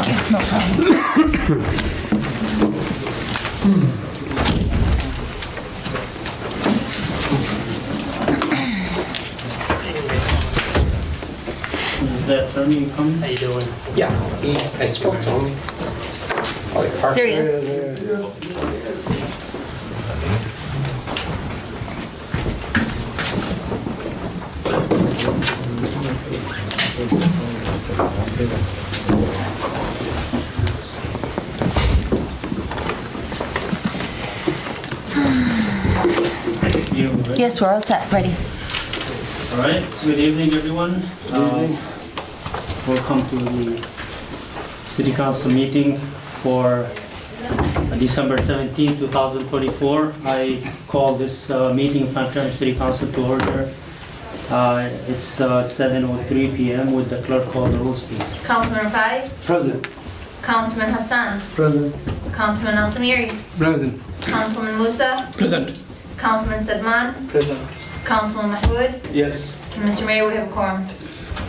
Thank you. No problem. Is the attorney coming? How you doing? Yeah, I spoke to him. Oh, the park- There he is. You ready? Yes, we're all set. Ready. All right. Good evening, everyone. Welcome to the City Council meeting for December 17, 2024. I call this meeting of Hamtramck City Council to order. It's 7:03 p.m. Would the clerk call the rules, please? Councilman Rafai, Present. Councilman Hassan, Present. Councilman Al Samiri, Present. Councilman Musa, Present. Councilman Sedman, Present. Councilman Mahmoud, Yes. and Mr. Mayor, we have a quorum.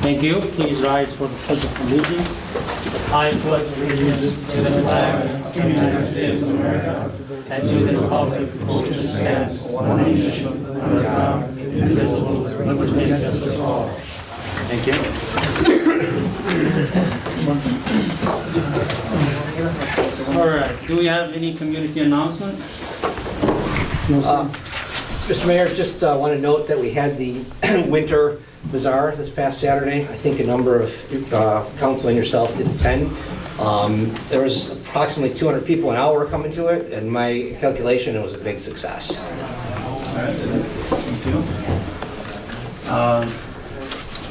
Thank you. Please rise for the pledge of allegiance. I pledge allegiance to the flag of the United States of America and to the republic for which it stands, one nation, under God, indivisible, with liberty and justice for all. Thank you. All right. Do we have any community announcements? Mr. Mayor, just want to note that we had the winter bazaar this past Saturday. I think a number of council and yourself did attend. There was approximately 200 people an hour coming to it, and my calculation, it was a big success. All right. Thank you.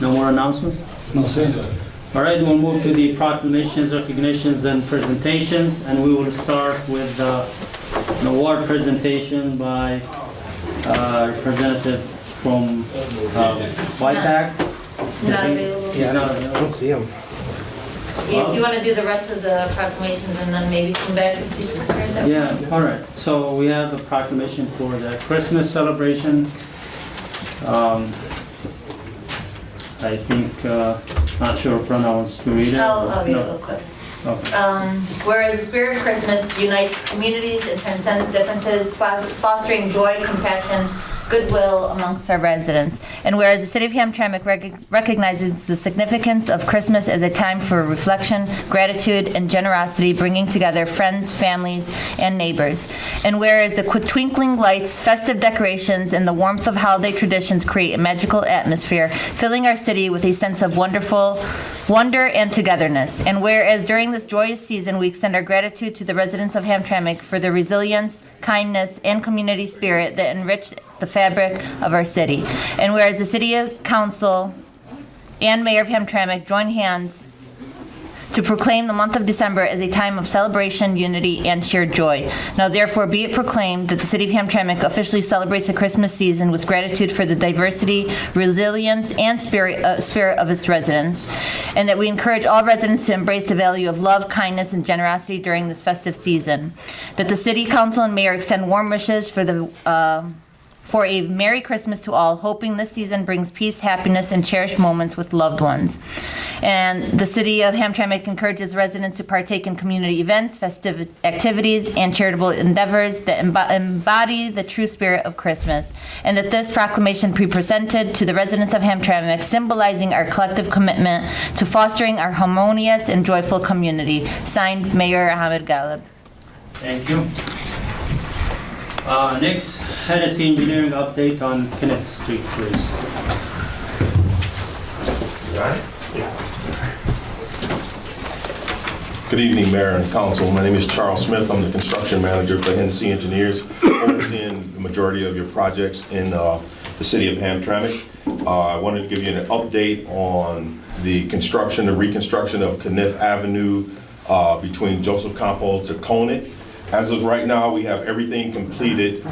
No more announcements? No, sir. All right. We'll move to the proclamations, recognitions, and presentations, and we will start with an award presentation by representative from YPAC. Not available. Yeah, Not I available. don't see him. If you want to do the rest of the proclamations and then maybe come back with pieces for that. Yeah, all right. So we have a proclamation for the Christmas celebration. I think, not sure if Rana wants to read it. I'll read it No. real quick. Okay. Whereas the spirit of Christmas unites communities and transcends differences, fostering joy, compassion, goodwill amongst our residents. And whereas the City of Hamtramck recognizes the significance of Christmas as a time for reflection, gratitude, and generosity, bringing together friends, families, and neighbors. And whereas the twinkling lights, festive decorations, and the warmth of holiday traditions create a magical atmosphere, filling our city with a sense of wonder and togetherness. And whereas during this joyous season, we extend our gratitude to the residents of Hamtramck for their resilience, kindness, and community spirit that enrich the fabric of our city. And whereas the City Council and Mayor of Hamtramck join hands to proclaim the month of December as a time of celebration, unity, and shared joy. Now therefore be it proclaimed that the City of Hamtramck officially celebrates the Christmas season with gratitude for the diversity, resilience, and spirit of its residents, and that we encourage all residents to embrace the value of love, kindness, and generosity during this festive season. That the City Council and Mayor extend warm wishes for a Merry Christmas to all, hoping this season brings peace, happiness, and cherished moments with loved ones. And the City of Hamtramck encourages residents to partake in community events, festive activities, and charitable endeavors that embody the true spirit of Christmas. And that this proclamation be presented to the residents of Hamtramck, symbolizing our collective commitment to fostering our harmonious and joyful community. Signed, Mayor Ahmed Galib. Thank you. Next, Hennessy Engineering update on Kenneth Street, please. Good evening, Mayor and Council. My name is Charles Smith. I'm the construction manager for Hennessy Engineers, overseeing the majority of your projects in the city of Hamtramck. I wanted to give you an update on the construction, the reconstruction of Kniff Avenue between Joseph Campo to Conant. As of right now, we have everything completed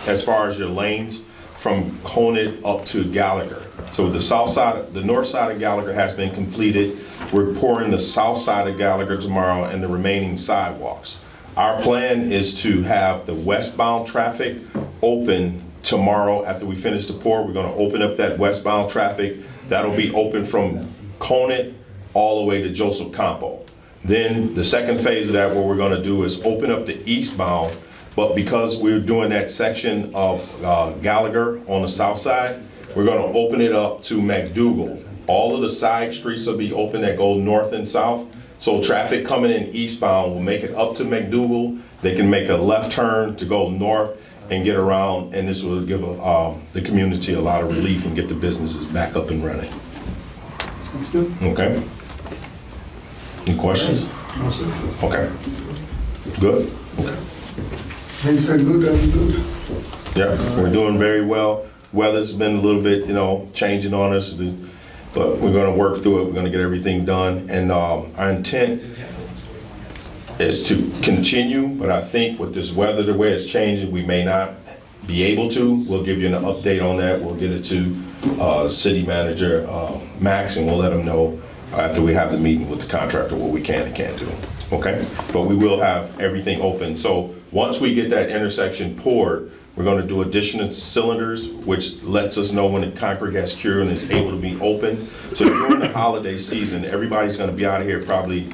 as far as your lanes from Conant up to Gallagher. So the south side, the north side of Gallagher has been completed. We're pouring the south side of Gallagher tomorrow and the remaining sidewalks. Our plan is to have the westbound traffic open tomorrow after we finish the pour. We're going to open up that westbound traffic. That'll be open from Conant all the way to Joseph Campo. Then the second phase of that, what we're gonna do is open up the eastbound, but because we're doing that section of Gallagher on the south side, we're gonna open it up to McDougal. All of the side streets will be open that go north and south. So traffic coming in eastbound will make it up to McDougal. They can make a left turn to go north and get around, and this will give the community a lot of relief and get the businesses back up and running. Sounds good. Okay? Any questions? No, sir. Okay. Good? Okay. Things are good and good. Yeah, we're doing very well. Weather's been a little bit, changing on us, but we're gonna work through it. We're gonna get everything done. And our intent is to continue, but I think with this weather, the way it's changing, we may not be able to. We'll give you an update on that. We'll get it to city manager, Max, and we'll let him know after we have the meeting with the contractor what we can and can't do, okay? But we will have everything open. So once we get that intersection poured, we're gonna do additional cylinders, which lets us know when the concrete has cured and is able to be open. So during the holiday season, everybody's gonna be out of here probably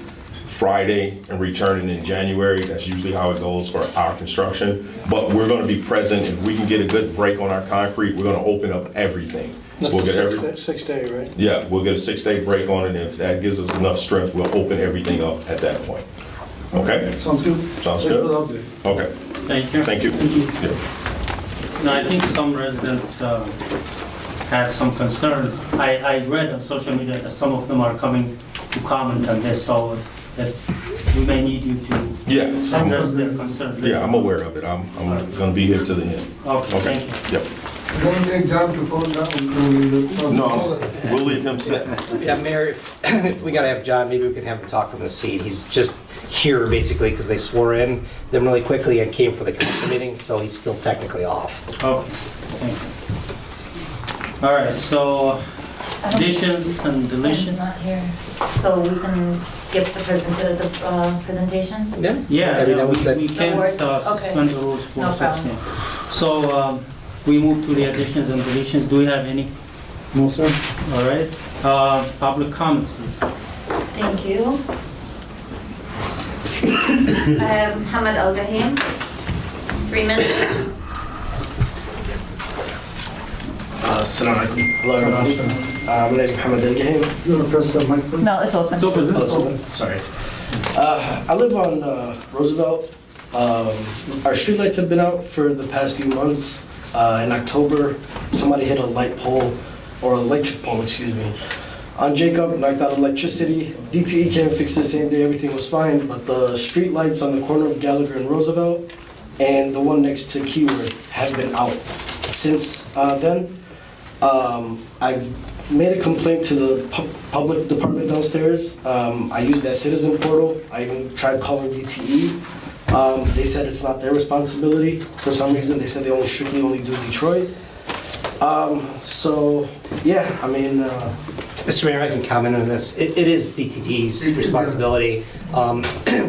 Friday and returning in January. That's usually how it goes for our construction. But we're gonna be present. If we can get a good break on our concrete, we're gonna open up everything. That's We'll a get every- 6-day, right? Yeah, we'll get a 6-day break on it, and if that gives us enough strength, we'll open everything up at that point. Okay? Sounds good. Sounds Thanks for good? the update. Okay, Thank you. thank you. Yeah. Now, I think some residents had some concerns. I read on social media that some of them are coming to comment on this, so that we may need you to Yeah, address their concerns. yeah, I'm aware of it. I'm gonna be here to the end. Okay, thank you. Yep. Don't take time to phone down. No, we'll leave him sit. Yeah, Mayor, if we gotta have John, maybe we can have him talk from the seat. He's just here basically because they swore in them really quickly and came for the council meeting, so he's still technically off. Okay, thank you. All right, so additions and Sam's deletions? not here, so we can skip the presentations? Yeah? Yeah, I mean, I would say- we can't worries? Okay. suspend the rules for No such problem. thing. So we move to the additions and deletions. Do we have any? No, sir. All right. Public comments, please. Thank you. I have Muhammad Al-Gahim, 3 minutes. Assalamu alaikum. Hello, everybody. My name is Mohammed Al-Gahim. You wanna press the mic, please? No, it's open. So for this, Sorry. I live on Roosevelt. Our streetlights have been out for the past few months. In October, somebody hit a light pole, or electric pole, excuse me, on Jacob, knocked out electricity. DTE came and fixed it the same day, everything was fine, but the streetlights on the corner of Gallagher and Roosevelt and the one next to Keyword have been out. Since then, I've made a complaint to the public department downstairs. I used that citizen portal. I even tried calling DTE. They said it's not their responsibility. For some reason, they said they strictly only do Detroit. So, yeah, I mean, Mr. Mayor, I can comment on this. It is DTT's responsibility.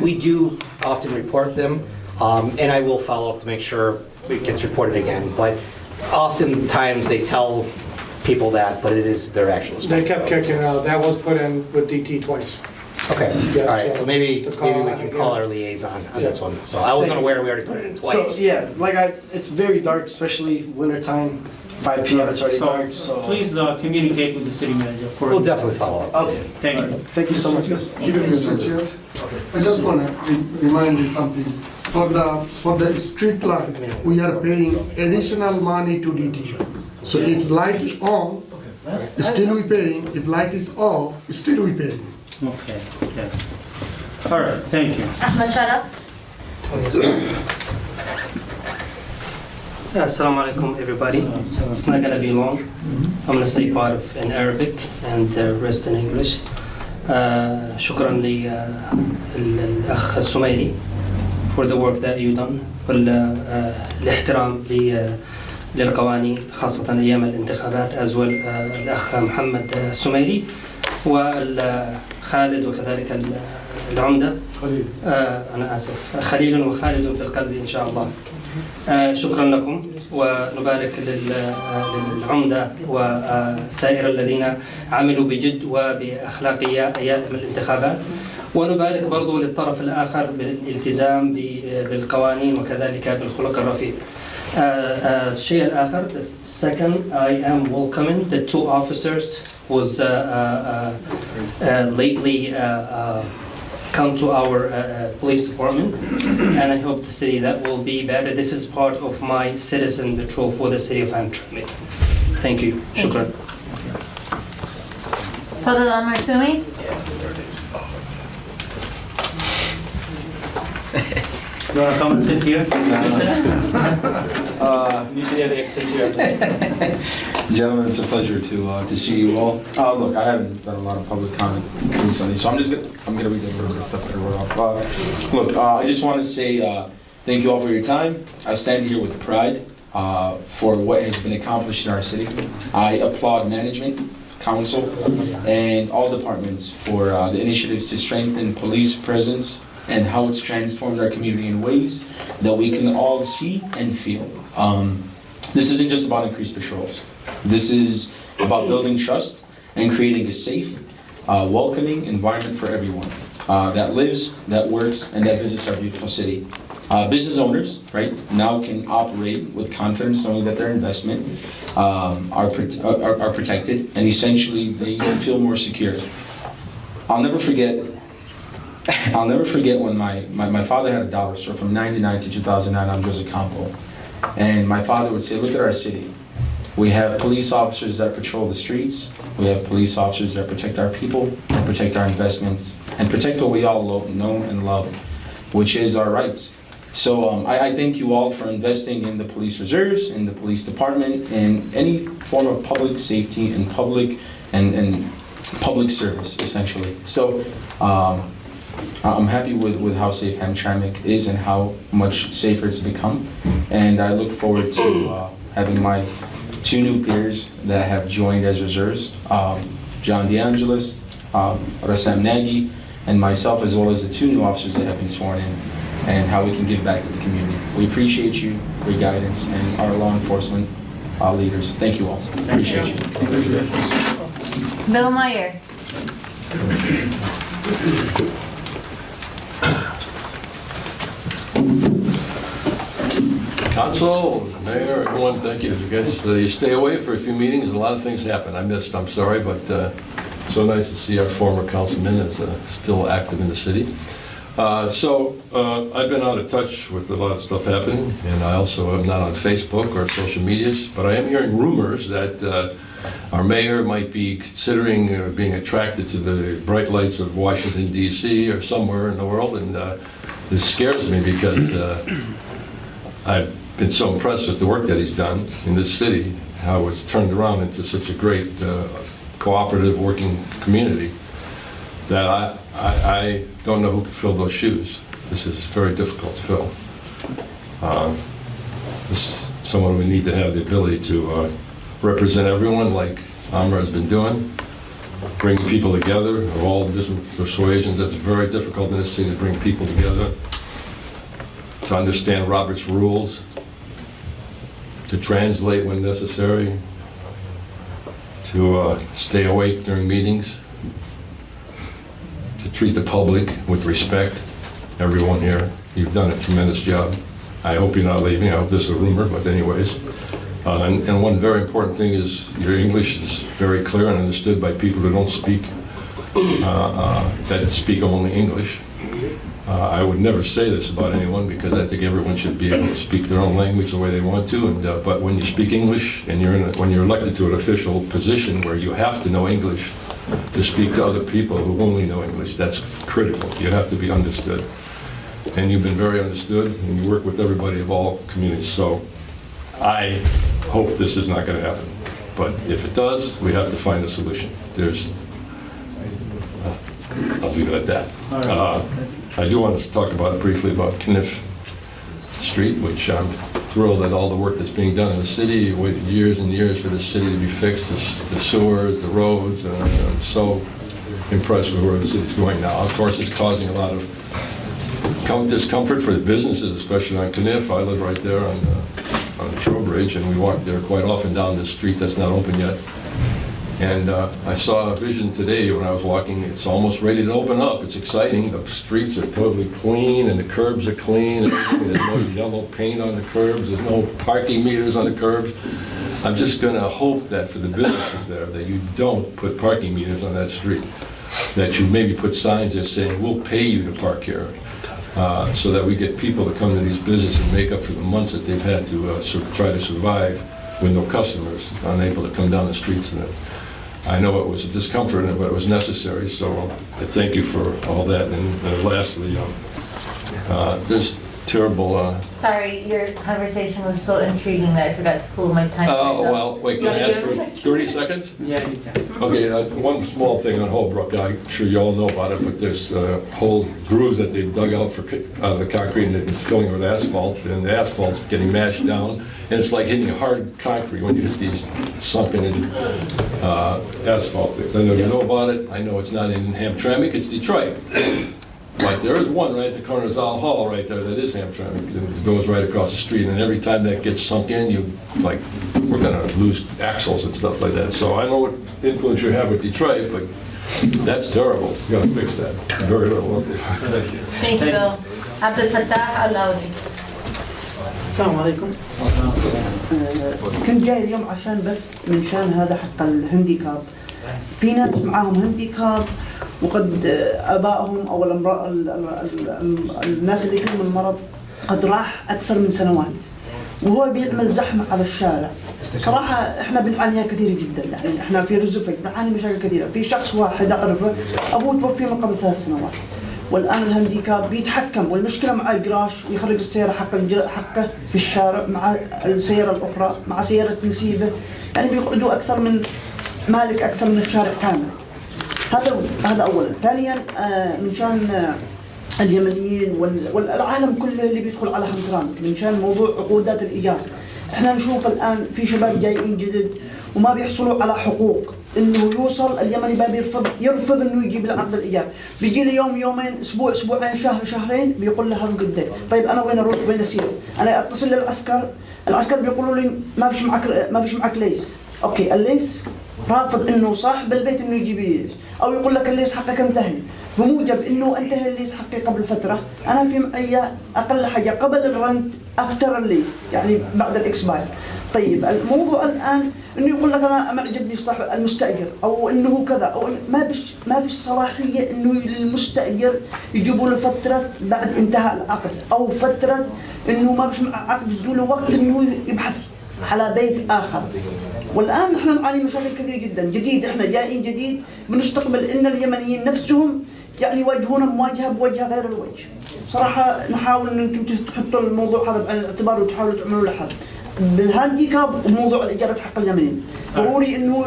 We do often report them, and I will follow up to make sure it gets reported again. But oftentimes they tell people that, but it is their actual They responsibility. kept kicking out. That was put in with DT twice. Okay, Yeah, all right, so maybe to we call can call again. our liaison on this one. So I wasn't aware we already put it in so, twice. yeah, like it's very dark, especially wintertime. 5 p.m. it's already dark, so. please communicate with the city manager for. We'll definitely follow up. Okay. Thank you. Thank you so much. Give me Mr. Chair. I just want to remind you something. For the street light, we are paying additional money to DT. So if light is on, still we paying. If light is off, still we paying. Okay, yeah. All right, thank you. Ahmed Sharaf. Assalamu alaikum, everybody. It's not gonna be long. I'm gonna say part of in Arabic and the rest in English. شكرا للأخ السميري for the work that you done والاحترام للقوانين خاصة أيام الانتخابات as well الأخ محمد السميري وخالد وكذلك العمدة أنا آسف خليل وخالد في القلب إن شاء الله. شكرا لكم ونبارك للعمدة وسائر الذين عملوا بجد وبأخلاقية أيام الانتخابات ونبارك برضو للطرف الآخر بالالتزام بالقوانين وكذلك بالخلق الرفيع. الشيء الآخر, second, I am welcoming the two officers who was lately come to our police department, and I hope the city that will be better. This is part of my citizen patrol for the city of Hamtramck. Thank you. Shukran. Fadl Al-Marsoumi? You want to come and sit here? Usually they extend here. Gentlemen, it's a pleasure to see you all. Look, I haven't done a lot of public comment recently, so I'm gonna read a little bit of stuff that I wrote off. Look, I just want to say thank you all for your time. I stand here with pride for what has been accomplished in our city. I applaud management, council, and all departments for the initiatives to strengthen police presence and how it's transformed our community in ways that we can all see and feel. This isn't just about increased patrols. This is about building trust and creating a safe, welcoming environment for everyone that lives, that works, and that visits our beautiful city. Business owners, right, now can operate with confidence knowing that their investment are protected, and essentially they feel more secure. I'll never forget when my father had a dollar store from 99 to 2009 on Joseph Campo. And my father would say, look at our city. We have police officers that patrol the streets. We have police officers that protect our people, and protect our investments, and protect what we all know and love, which is our rights. So I thank you all for investing in the police reserves, in the police department, and any form of public safety and public service, essentially. So I'm happy with how safe Hamtramck is and how much safer it's become. And I look forward to having my two new peers that have joined as reserves, John DeAngelis, Rassam Nagy, and myself, as well as the two new officers that have been sworn in, and how we can give back to the community. We appreciate you, your guidance, and our law enforcement leaders. Thank you all. Appreciate you. Bill Meyer? Council, Mayor, everyone, thank you. I guess you stay away for a few meetings, a lot of things happen. I missed, I'm sorry, but so nice to see our former councilman is still active in the city. I've been out of touch with a lot of stuff happening, and I also am not on Facebook or social medias, but I am hearing rumors that our mayor might be considering being attracted to the bright lights of Washington, D.C. or somewhere in the world, and this scares me because I've been so impressed with the work that he's done in this city, how it's turned around into such a great cooperative working community, that I don't know who can fill those shoes. This is very difficult to fill. This is someone we need to have the ability to represent everyone like Amr has been doing, bring people together of all different persuasions. That's very difficult in this city to bring people together, to understand Robert's rules, to translate when necessary, to stay awake during meetings, to treat the public with respect. Everyone here, you've done a tremendous job. I hope you're not leaving. I hope this is a rumor, but anyways. And one very important thing is your English is very clear and understood by people who don't speak, that speak only English. I would never say this about anyone because I think everyone should be able to speak their own language the way they want to. But when you speak English and when you're elected to an official position where you have to know English to speak to other people who only know English, that's critical. You have to be understood. And you've been very understood, and you work with everybody of all communities. So I hope this is not going to happen. But if it does, we have to find a solution. I'll leave it at that. I do want to talk briefly about Kniff Street, which I'm thrilled at all the work that's being done in the city. We waited years and years for this city to be fixed, the sewers, the roads, and I'm so impressed with where the city's going now. Of course, it's causing a lot of discomfort for the businesses, especially on Kniff. I live right there on the Trowbridge, and we walk there quite often down the street that's not open yet. And I saw a vision today when I was walking. It's almost ready to open up. It's exciting. The streets are totally clean and the curbs are clean. There's no yellow paint on the curbs. There's no parking meters on the curbs. I'm just going to hope that for the businesses there, that you don't put parking meters on that street. That you maybe put signs there saying, we'll pay you to park here. So that we get people to come to these businesses and make up for the months that they've had to try to survive with no customers, unable to come down the streets. And I know it was a discomfort, but it was necessary, so I thank you for all that. And lastly, this terrible... Sorry, your conversation was so intriguing that I forgot to pull my time. Oh, well, wait, You can I wanna ask give him for a second? 30 seconds? Yeah, you can. Okay, one small thing on Holbrook, I'm sure you all know about it, but there's whole grooves that they've dug out for the concrete and they've been filling it with asphalt, and the asphalt's getting mashed down, and it's like hitting hard concrete when you hit these sunken in asphalt things. I know you know about it, I know it's not in Hamtramck, it's Detroit. Like there is one right at the corner of Zal Hall right there that is Hamtramck, and it goes right across the street, and every time that gets sunk in, we're gonna lose axles and stuff like that. So I know what influence you have with Detroit, but that's terrible. You gotta fix that. Very little. Thank you. Thank you, Bill. Abdul Fattah Al-Laudi. السلام عليكم. كنت جاي اليوم عشان بس من شان هذا حق الهنديكاب. في ناس معاهم هنديكاب وقد آبائهم أو الناس اللي فيهم المرض قد راح أكثر من سنوات وهو بيعمل زحمة على الشارع. صراحة إحنا بنعانيها كثير جدا، يعني إحنا في رزفك نعاني مشاكل كثيرة. في شخص واحد أعرفه أبوه توفي من قبل 3 سنوات والآن الهنديكاب بيتحكم، والمشكلة مع الجراش ويخرج السيارة حقه في الشارع مع السيارة الأخرى مع سيارة نسيبه، يعني بيقعدوا أكثر من مالك أكثر من الشارع كامل. هذا أولا. ثانيا من شان اليمنيين والعالم كله اللي بيدخل على همترامك من شان موضوع عقودات الإيجار. احنا نشوف الآن في شباب جايين جدد وما بيحصلوا على حقوق، انه يوصل اليمني باب يرفض انه يجيب العقد الايجار، بيجي لي يوم يومين اسبوع اسبوعين شهر شهرين بيقول له هذا قد ايه. طيب انا وين اروح وين اسير؟ انا اتصل للعسكر، العسكر بيقولوا لي ما فيش معك ليس. اوكي الليس رافض انه صاحب البيت انه يجيب ليس، او يقول لك الليس حقك انتهي. بموجب انه انتهى الليس حقي قبل فتره، انا في معي اقل حاجه قبل الرنت افتر الليس يعني بعد الاكسباير. طيب الموضوع الان انه يقول لك انا ما عجبني المستاجر او انه كذا او ما فيش صلاحيه انه للمستاجر يجيبوا له فتره بعد انتهاء العقد او فتره انه ما فيش عقد يدوا له وقت انه يبحث على بيت اخر. والان احنا نعاني مشاكل كثير جدا. جديد احنا جايين جديد بنستقبل ان اليمنيين نفسهم يعني يواجهون مواجهه بوجه غير الوجه. صراحه نحاول ان انتم تحطوا الموضوع هذا بعين الاعتبار وتحاولوا تعملوا له حل. بالهانديكاب وموضوع الايجارات حق اليمنيين ضروري انه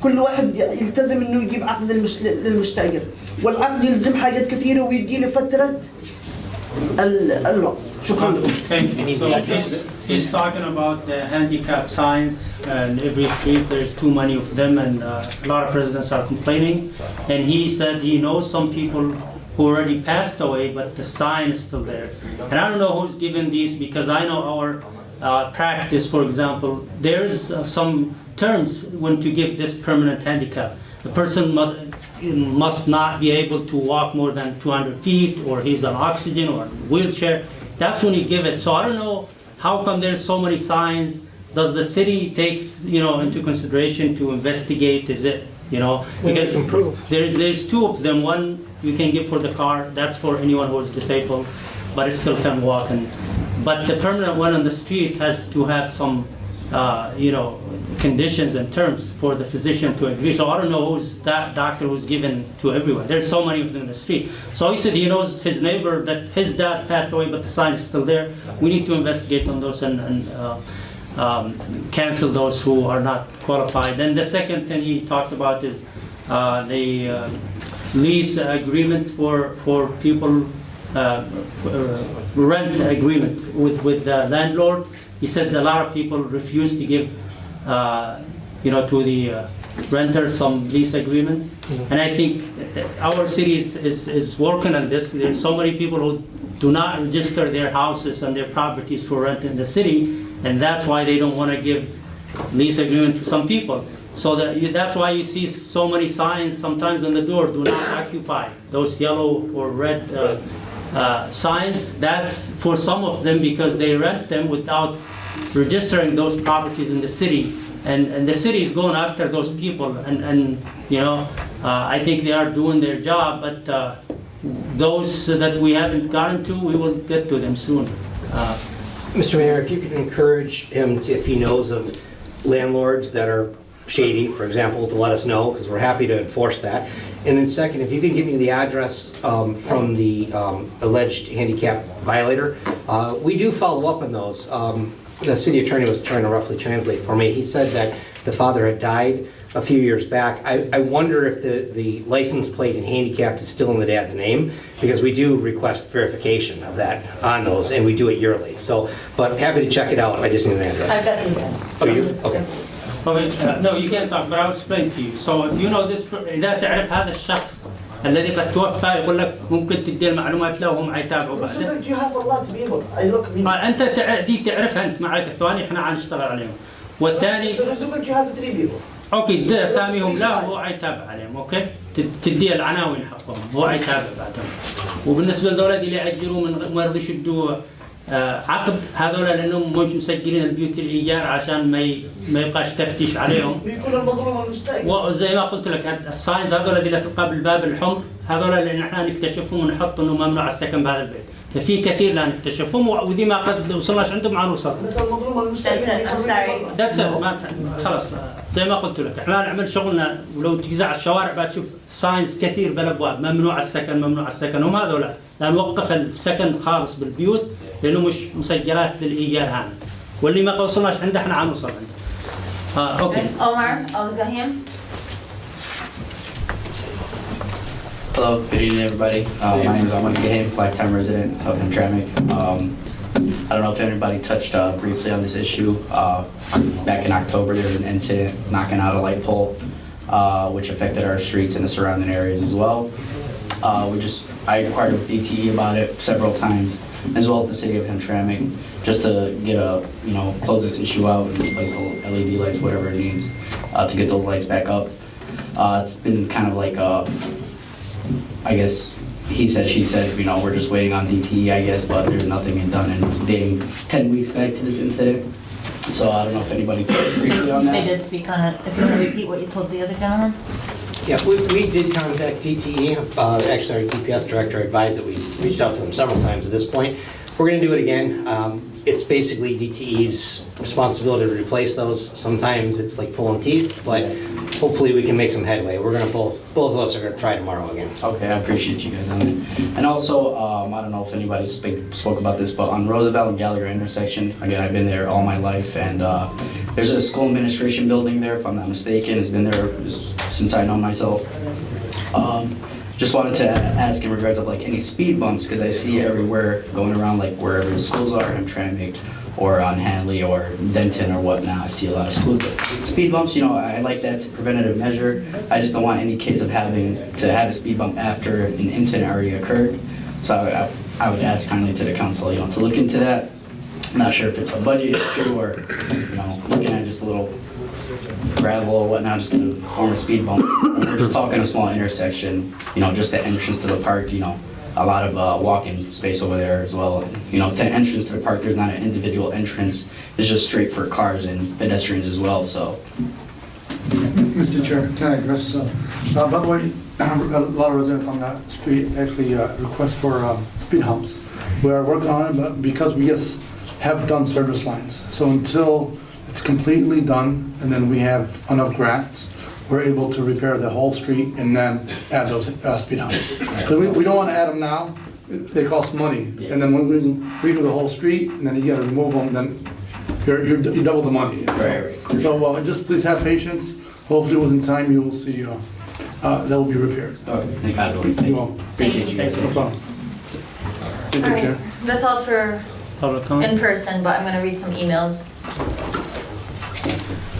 كل واحد يلتزم انه يجيب عقد للمستاجر، والعقد يلزم حاجات كثيره ويدي له فتره الوقت. شكرا لكم. Thank you. So he's talking about the handicap signs, and every street there's too many of them, and a lot of residents are complaining. And he said he knows some people who already passed away, but the sign is still there. And I don't know who's given these, because I know our practice, for example, there's some terms when to give this permanent handicap. The person must not be able to walk more than 200 feet, or he's on oxygen or wheelchair. That's when you give it. So I don't know how come there's so many signs. Does the city takes into consideration to investigate? Is it because there's 2 of them. One you can give for the car. That's for anyone who is disabled, but it still can walk. But the permanent one on the street has to have some conditions and terms for the physician to agree. So I don't know who's that doctor who's given to everyone. There's so many of them in the street. So he said he knows his neighbor that his dad passed away, but the sign is still there. We need to investigate on those and cancel those who are not qualified. Then the second thing he talked about is the lease agreements for people, rent agreement with the landlord. He said a lot of people refuse to give to the renters some lease agreements. And I think our city is working on this. There's so many people who do not register their houses and their properties for rent in the city, and that's why they don't want to give lease agreement to some people. So that's why you see so many signs sometimes on the door, do not occupy. Those yellow or red signs, that's for some of them because they rent them without registering those properties in the city. And the city is going after those people. And you know, I think they are doing their job, but those that we haven't gotten to, we will get to them soon. Mr. Mayor, if you could encourage him, if he knows of landlords that are shady, for example, to let us know, because we're happy to enforce that. And then second, if you could give me the address from the alleged handicap violator. We do follow up on those. The city attorney was trying to roughly translate for me. He said that the father had died a few years back. I wonder if the license plate and handicapped is still in the dad's name, because we do request verification of that on those, and we do it yearly. So, but happy to check it out. I just need an address. I've got the address. Oh, you? Okay. Okay, no, you can't talk, but I'll explain to you. So if you know this, إذا تعرف هذا الشخص الذي قد توفى يقول لك ممكن تدي المعلومات له وهم حيتابعوا بعد. You have a lot of people. I look. أنت دي تعرفها أنت معك الثاني إحنا عنشتغل عليهم. والثاني. So you have 3 people. اوكي تدي اساميهم لا هو حيتابع عليهم اوكي تدي العناوين حقهم هو حيتابع بعدهم وبالنسبه للدوله اللي ياجروا من ما يرضوا يشدوا عقد هذول لانهم مش مسجلين البيوت الايجار عشان ما يبقاش تفتيش عليهم بيكون المظلوم المستاجر وزي ما قلت لك الساينز هذول اللي تلقى بالباب الحمر هذول اللي احنا نكتشفهم ونحط انه ممنوع السكن بهذا البيت ففي كثير لا نكتشفهم ودي ما قد وصلناش عندهم عن وصل بس المظلوم المستاجر That's it. ما خلاص زي ما قلت لك احنا نعمل شغلنا ولو تجزع الشوارع بتشوف ساينز كثير بالابواب ممنوع السكن ممنوع السكن وما هذول لا نوقف السكن خالص بالبيوت لانه مش مسجلات للايجار هذا واللي ما وصلناش عنده احنا عن وصل عنده اوكي Omar Al-Gahim. Hello, good evening everybody. My name is Omar Al-Gahim, lifetime resident of Hamtramck. I don't know if anybody touched briefly on this issue. Back in October there was an incident knocking out a light pole which affected our streets and the surrounding areas as well. I inquired with DTE about it several times, as well as the city of Hamtramck, just to get close this issue out and replace the LED lights, whatever it needs, to get those lights back up. It's been kind of like I guess he said, she said, we're just waiting on DTE, I guess, but there's nothing been done, and it's dating 10 weeks back to this incident. So I don't know if anybody could briefly on that. They did speak on it. If you want to repeat what you told the other gentleman. Yeah, we did contact DTE. Actually, our DPS director advised that we reached out to them several times at this point. We're going to do it again. It's basically DTE's responsibility to replace those. Sometimes it's like pulling teeth, but hopefully we can make some headway. We're going to both of us are going to try tomorrow again. Okay, I appreciate you guys on it. And also, I don't know if anybody spoke about this, but on Roosevelt and Gallagher intersection, again, I've been there all my life, and there's a school administration building there, if I'm not mistaken. It's been there since I know myself. Just wanted to ask in regards of like any speed bumps, because I see everywhere going around, like wherever the schools are, Hamtramck, or on Hanley or Denton or whatnot. I see a lot of speed bumps. I like that. It's a preventative measure. I just don't want any case of having to have a speed bump after an incident already occurred. So I would ask kindly to the council, to look into that. I'm not sure if it's a budget issue or, looking at just a little gravel or whatnot, just to form a speed bump. We're just talking a small intersection, just the entrance to the park, a lot of walking space over there as well. And, the entrance to the park, there's not an individual entrance. It's just straight for cars and pedestrians as well, so. Mr. Chair, can I address, by the way, a lot of residents on that street actually request for speed humps. We are working on it, but because we just have done service lines. So until it's completely done, and then we have enough grants, we're able to repair the whole street and then add those speed humps. So we don't want to add them now. They cost money. And then when we redo the whole street, and then you got to remove them, then you double the money. Right. So just please have patience. Hopefully within time you will see that will be repaired. Okay, thank you. Appreciate you guys. No problem. Thank you, Chair. That's all for public comment in person, but I'm going to read some emails.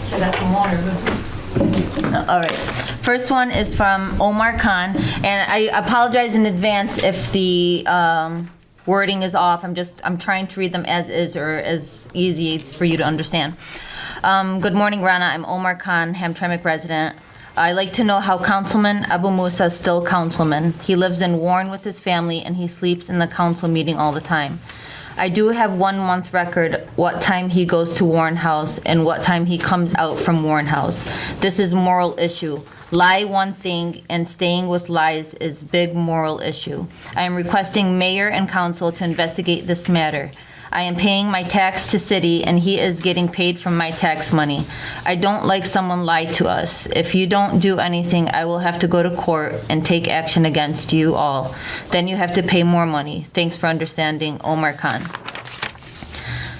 Should I got some water? All right. First one is from Omar Khan, and I apologize in advance if the wording is off. I'm trying to read them as is or as easy for you to understand. Good morning, Rana. I'm Omar Khan, Hamtramck resident. I'd like to know how Councilman Abu Musa is still councilman. He lives in Warren with his family and he sleeps in the council meeting all the time. I do have 1 month record what time he goes to Warren House and what time he comes out from Warren House. This is moral issue. Lie one thing and staying with lies is big moral issue. I am requesting mayor and council to investigate this matter. I am paying my tax to city and he is getting paid from my tax money. I don't like someone lied to us. If you don't do anything, I will have to go to court and take action against you all. Then you have to pay more money. Thanks for understanding, Omar Khan.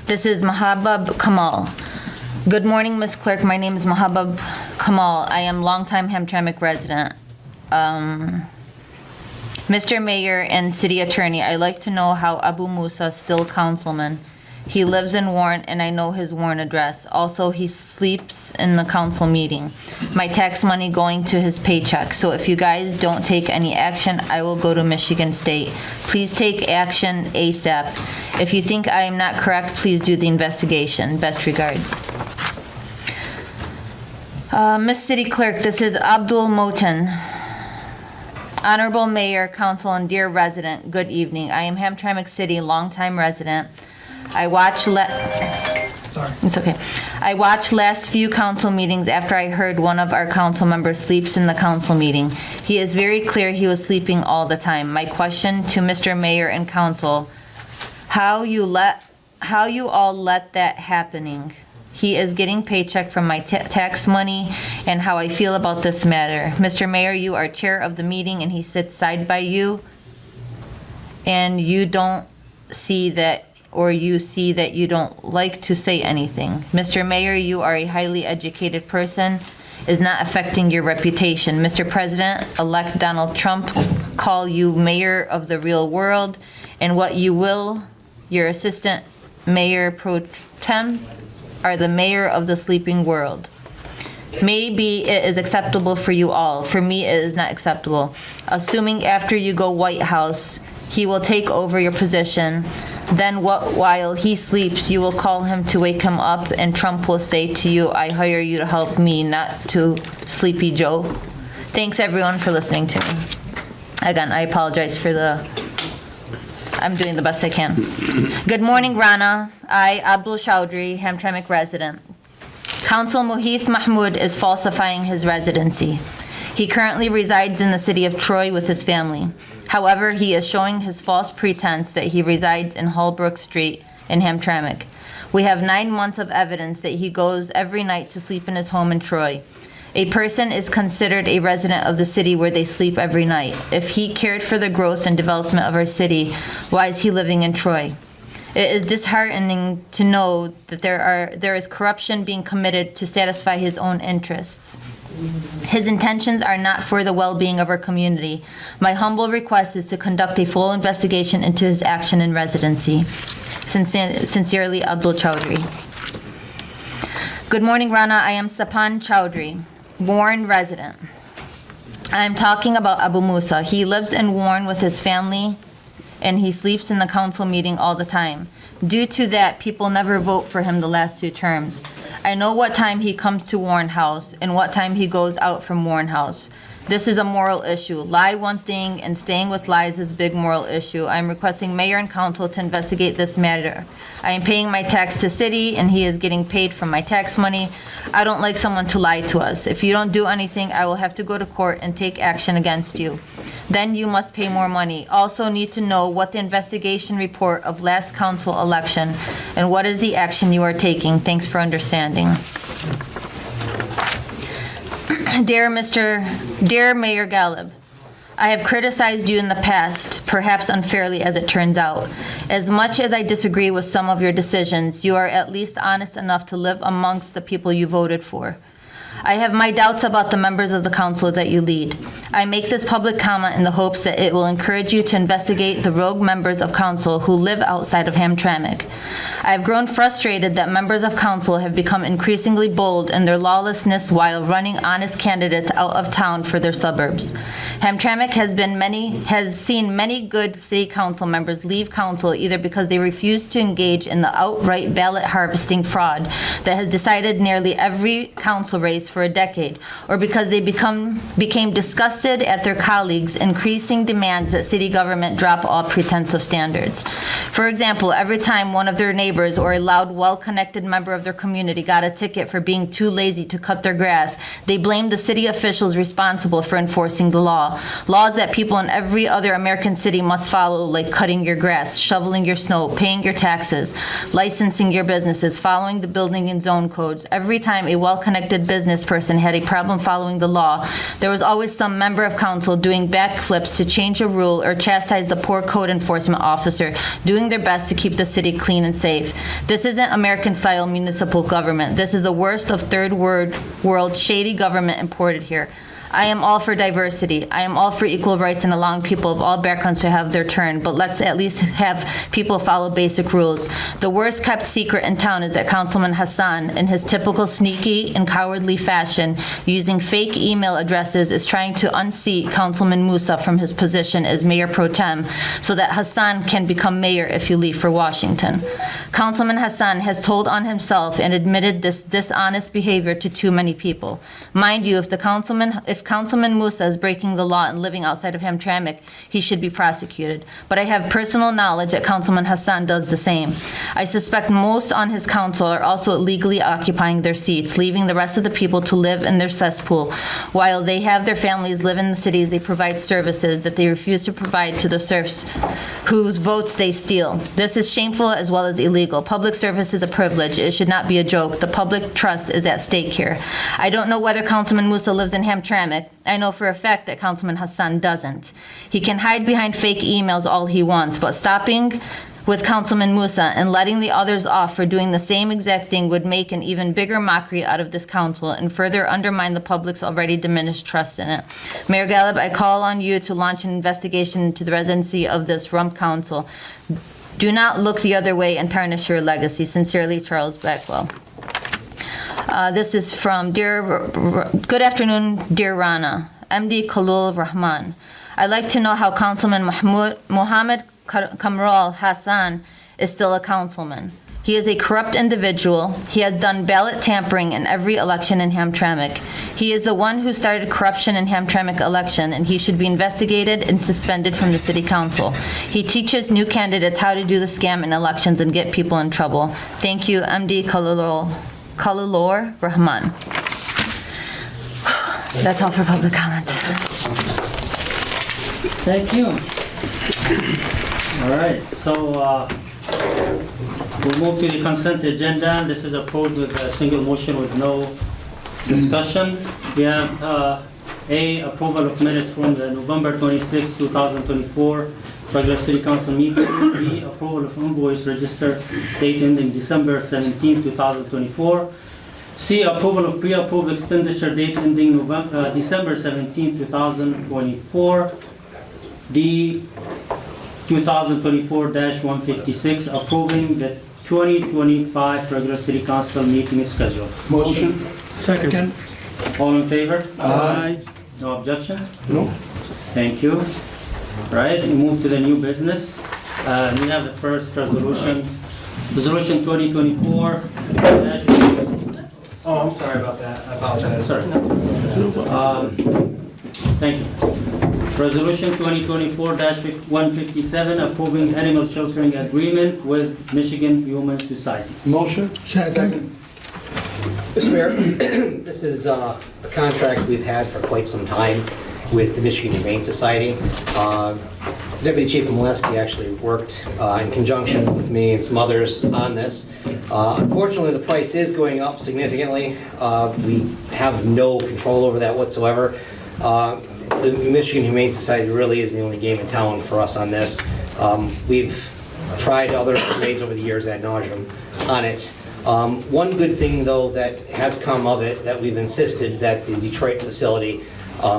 This is Mahabub Kamal. Good morning, Ms. Clerk. My name is Mahabub Kamal. I am longtime Hamtramck resident. Mr. Mayor and City Attorney, I'd like to know how Abu Musa is still councilman. He lives in Warren and I know his Warren address. Also, he sleeps in the council meeting. My tax money going to his paycheck. So if you guys don't take any action, I will go to Michigan State. Please take action ASAP. If you think I am not correct, please do the investigation. Best regards. Miss City Clerk, this is Abdul Moten. Honorable Mayor, Council, and dear resident, good evening. I am Hamtramck City, longtime resident. I watched last few council meetings after I heard one of our council members sleeps in the council meeting. He is very clear he was sleeping all the time. My question to Mr. Mayor and Council, how you all let that happening? He is getting paycheck from my tax money and how I feel about this matter. Mr. Mayor, you are chair of the meeting and he sits side by you and you don't see that, or you see that you don't like to say anything. Mr. Mayor, you are a highly educated person, is not affecting your reputation. Mr. President-elect Donald Trump call you mayor of the real world, and what you will, your assistant mayor pro tem, are the mayor of the sleeping world. Maybe it is acceptable for you all. For me, it is not acceptable. Assuming after you go White House, he will take over your position. Then while he sleeps, you will call him to wake him up, and Trump will say to you, I hire you to help me, not to Sleepy Joe. Thanks everyone for listening to me. Again, I apologize for I'm doing the best I can. Good morning, Rana. I, Abdul Chowdhury, Hamtramck resident. Council Mohith Mahmood is falsifying his residency. He currently resides in the city of Troy with his family. However, he is showing his false pretense that he resides in Holbrook Street in Hamtramck. We have 9 months of evidence that he goes every night to sleep in his home in Troy. A person is considered a resident of the city where they sleep every night. If he cared for the growth and development of our city, why is he living in Troy? It is disheartening to know that there is corruption being committed to satisfy his own interests. His intentions are not for the well-being of our community. My humble request is to conduct a full investigation into his action and residency. Sincerely, Abdul Chowdhury. Good morning, Rana. I am Sapan Chowdhury, Warren resident. I am talking about Abu Musa. He lives in Warren with his family, and he sleeps in the council meeting all the time. Due to that, people never vote for him the last 2 terms. I know what time he comes to Warren House and what time he goes out from Warren House. This is a moral issue. Lie one thing and staying with lies is a big moral issue. I am requesting mayor and council to investigate this matter. I am paying my tax to city and he is getting paid from my tax money. I don't like someone to lie to us. If you don't do anything, I will have to go to court and take action against you. Then you must pay more money. Also need to know what the investigation report of last council election and what is the action you are taking. Thanks for understanding. Dear Mayor Galib, I have criticized you in the past, perhaps unfairly as it turns out. As much as I disagree with some of your decisions, you are at least honest enough to live amongst the people you voted for. I have my doubts about the members of the council that you lead. I make this public comment in the hopes that it will encourage you to investigate the rogue members of council who live outside of Hamtramck. I have grown frustrated that members of council have become increasingly bold in their lawlessness while running honest candidates out of town for their suburbs. Hamtramck has seen many good city council members leave council either because they refuse to engage in the outright ballot harvesting fraud that has decided nearly every council race for a decade, or because they became disgusted at their colleagues' increasing demands that city government drop all pretense of standards. For example, every time one of their neighbors or a loud, well-connected member of their community got a ticket for being too lazy to cut their grass, they blamed the city officials responsible for enforcing the law. Laws that people in every other American city must follow, like cutting your grass, shoveling your snow, paying your taxes, licensing your businesses, following the building and zone codes. Every time a well-connected business person had a problem following the law, there was always some member of council doing backflips to change a rule or chastise the poor code enforcement officer, doing their best to keep the city clean and safe. This isn't American-style municipal government. This is the worst of third world shady government imported here. I am all for diversity. I am all for equal rights and allowing people of all backgrounds to have their turn, but let's at least have people follow basic rules. The worst kept secret in town is that Councilman Hassan, in his typical sneaky and cowardly fashion, using fake email addresses, is trying to unseat Councilman Musa from his position as mayor pro tem so that Hassan can become mayor if you leave for Washington. Councilman Hassan has told on himself and admitted this dishonest behavior to too many people. Mind you, if Councilman Musa is breaking the law and living outside of Hamtramck, he should be prosecuted. But I have personal knowledge that Councilman Hassan does the same. I suspect most on his council are also illegally occupying their seats, leaving the rest of the people to live in their cesspool, while they have their families live in the cities they provide services that they refuse to provide to the serfs whose votes they steal. This is shameful as well as illegal. Public service is a privilege. It should not be a joke. The public trust is at stake here. I don't know whether Councilman Musa lives in Hamtramck. I know for a fact that Councilman Hassan doesn't. He can hide behind fake emails all he wants, but stopping with Councilman Musa and letting the others off for doing the same exact thing would make an even bigger mockery out of this council and further undermine the public's already diminished trust in it. Mayor Gallup, I call on you to launch an investigation into the residency of this rump council. Do not look the other way and tarnish your legacy. Sincerely, Charles Blackwell. This is from good afternoon, dear Rana, MD Khalil Rahman. I'd like to know how Councilman Mohammed Kamral Hassan is still a councilman. He is a corrupt individual. He has done ballot tampering in every election in Hamtramck. He is the one who started corruption in Hamtramck election, and he should be investigated and suspended from the city council. He teaches new candidates how to do the scam in elections and get people in trouble. Thank you, MD Khalilur Rahman. That's all for public comment. Thank you. All right, so we'll move to the consent agenda. This is approved with a single motion with no discussion. We have A, approval of minutes from the November 26, 2024 regular city council meeting. B, approval of invoice register date ending December 17, 2024. C, approval of pre-approved expenditure date ending December 17, 2024. D, 2024-156, approving the 2025 regular city council meeting schedule. Motion. Second. All in favor? Aye. No objections? No. Thank you. Right, we move to the new business. We have the first resolution, Resolution 2024. Oh, I'm sorry about that. I apologize. Sorry. Thank you. Resolution 2024-157, approving animal sheltering agreement with Michigan Human Society. Motion. Second. Mr. Mayor, this is a contract we've had for quite some time with the Michigan Humane Society. Deputy Chief Molesky actually worked in conjunction with me and some others on this. Unfortunately, the price is going up significantly. We have no control over that whatsoever. The Michigan Humane Society really is the only game in town for us on this. We've tried other ways over the years ad nauseum on it. One good thing, though, that has come of it, that we've insisted that the Detroit facility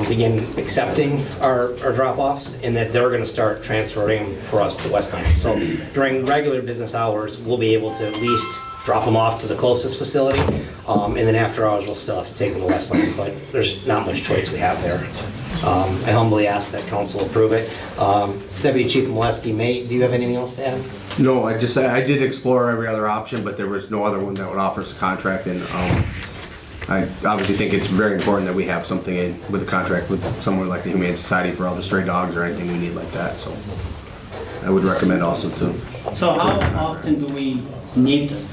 begin accepting our drop-offs, and that they're going to start transferring them for us to Westline. So during regular business hours, we'll be able to at least drop them off to the closest facility, and then after hours, we'll still have to take them to Westline, but there's not much choice we have there. I humbly ask that council approve it. Deputy Chief Molesky, do you have anything else to add? No, I did explore every other option, but there was no other one that would offer us a contract, and I obviously think it's very important that we have something in with a contract with somewhere like the Humane Society for all the stray dogs or anything we need like that, so I would recommend also too. So how often do we need them?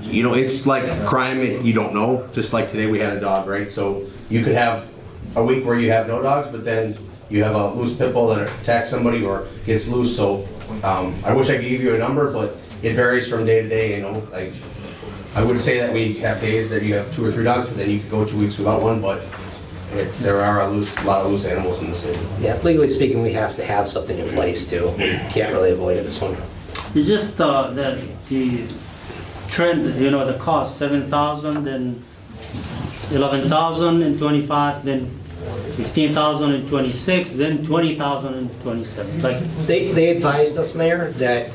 You know, it's like crime, you don't know, just like today we had a dog, right? So you could have a week where you have no dogs, but then you have a loose pit bull that attacks somebody or gets loose, so I wish I could give you a number, but it varies from day to day, you know. Like, I would say that we have days that you have 2 or 3 dogs, but then you could go 2 weeks without one, but there are a lot of loose animals in the city. Yeah, legally speaking, we have to have something in place too. We can't really avoid it this one. It's just that the trend, you know, the cost, 7,000, then 11,000 in 25, then 15,000 in 26, then 20,000 in 27. Like they advised us, Mayor, that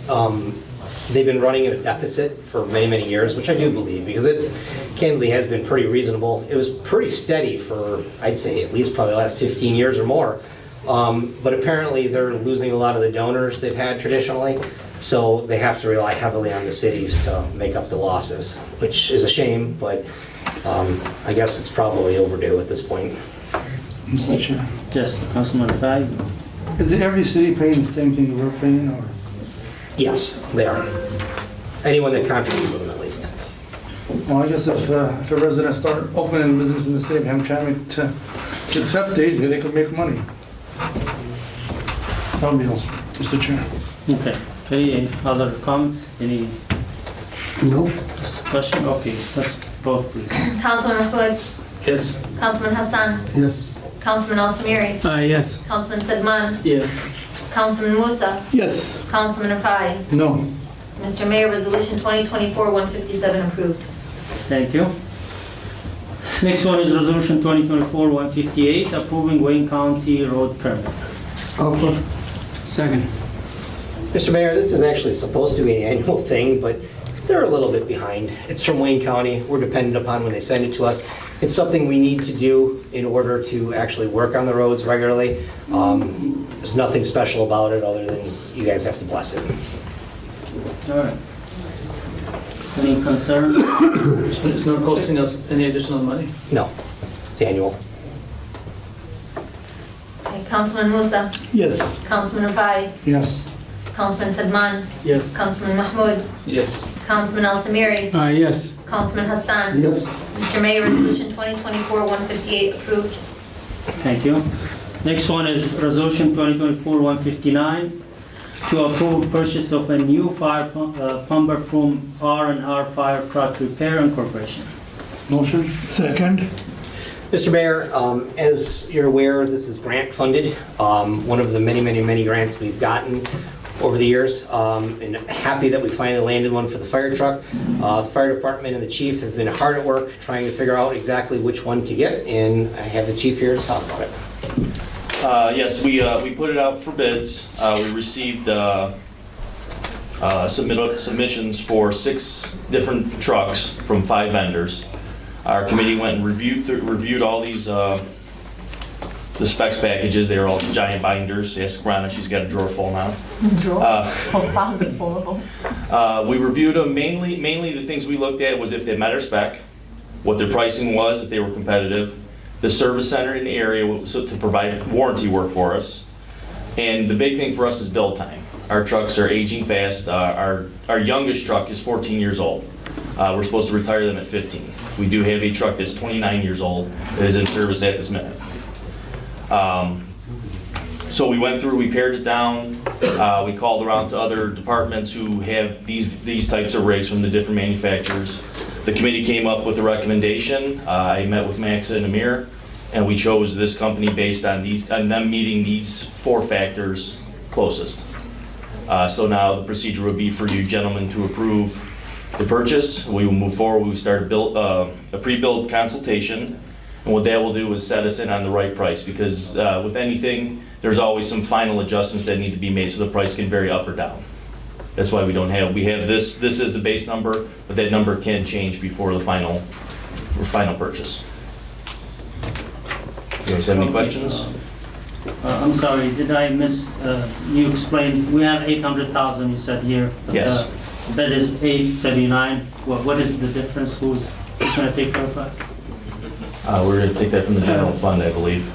they've been running at a deficit for many, many years, which I do believe, because it candidly has been pretty reasonable. It was pretty steady for, I'd say, at least probably the last 15 years or more. But apparently they're losing a lot of the donors they've had traditionally, so they have to rely heavily on the cities to make up the losses, which is a shame, but I guess it's probably overdue at this point. Mr. Chair. Yes, Councilman Fag. Is every city paying the same thing we're paying, or? Yes, they are. Anyone that contributes with them, at least. Well, I guess if a resident start opening a business in the state of Hamtramck to accept these, they could make money. That would be all, Mr. Chair. Okay. Any other comments? Any No. discussion? Okay, let's vote, please. Councilman Mahmoud, Yes. Councilman Hassan, Yes. Councilman Al-Samiri, Yes. Councilman Sedman, Yes. Councilman Musa, Yes. Councilman Rafai. No. Mr. Mayor, Resolution 2024-157 approved. Thank you. Next one is Resolution 2024-158, approving Wayne County road permit. Offer. Second. Mr. Mayor, this is actually supposed to be an annual thing, but they're a little bit behind. It's from Wayne County. We're dependent upon when they send it to us. It's something we need to do in order to actually work on the roads regularly. There's nothing special about it other than you guys have to bless it. All right. Any concern? It's not costing us any additional money? No, it's annual. Okay, Councilman Musa, Yes. Councilman Rafai, Yes. Councilman Sedman, Yes. Councilman Mahmoud, Yes. Councilman Al-Samiri, Yes. Councilman Hassan. Yes. Mr. Mayor, Resolution 2024-158 approved. Thank you. Next one is Resolution 2024-159 to approve purchase of a new fire pumper from R&R Fire Truck Repair Incorporation. Motion. Second. Mr. Mayor, as you're aware, this is grant funded, one of the many, many, many grants we've gotten over the years, and happy that we finally landed one for the fire truck. The fire department and the chief have been hard at work trying to figure out exactly which one to get, and I have the chief here to talk about it. Yes, we put it out for bids. We received submissions for 6 different trucks from 5 vendors. Our committee went and reviewed all these the specs packages. They were all giant binders. Ask Rhonda, she's got a drawer full now. Closet full of them. We reviewed them. Mainly the things we looked at was if they met our spec, what their pricing was, if they were competitive, the service center in the area to provide warranty work for us, and the big thing for us is build time. Our trucks are aging fast. Our youngest truck is 14 years old. We're supposed to retire them at 15. We do have a truck that's 29 years old that is in service at this minute. So we went through, we pared it down, we called around to other departments who have these types of rigs from the different manufacturers. The committee came up with a recommendation. I met with Maxa and Amir, and we chose this company based on them meeting these 4 factors closest. So now the procedure would be for you gentlemen to approve the purchase. We will move forward. We start a pre-build consultation. And what that will do is set us in on the right price, because with anything, there's always some final adjustments that need to be made, so the price can vary up or down. That's why we have this is the base number, but that number can change before the final purchase. You guys have any questions? I'm sorry, did I miss, you explained, we have 800,000 you said here. But Yes. That is 879. What is the difference? Who's going to take care of that? We're going to take that from the general fund, I believe.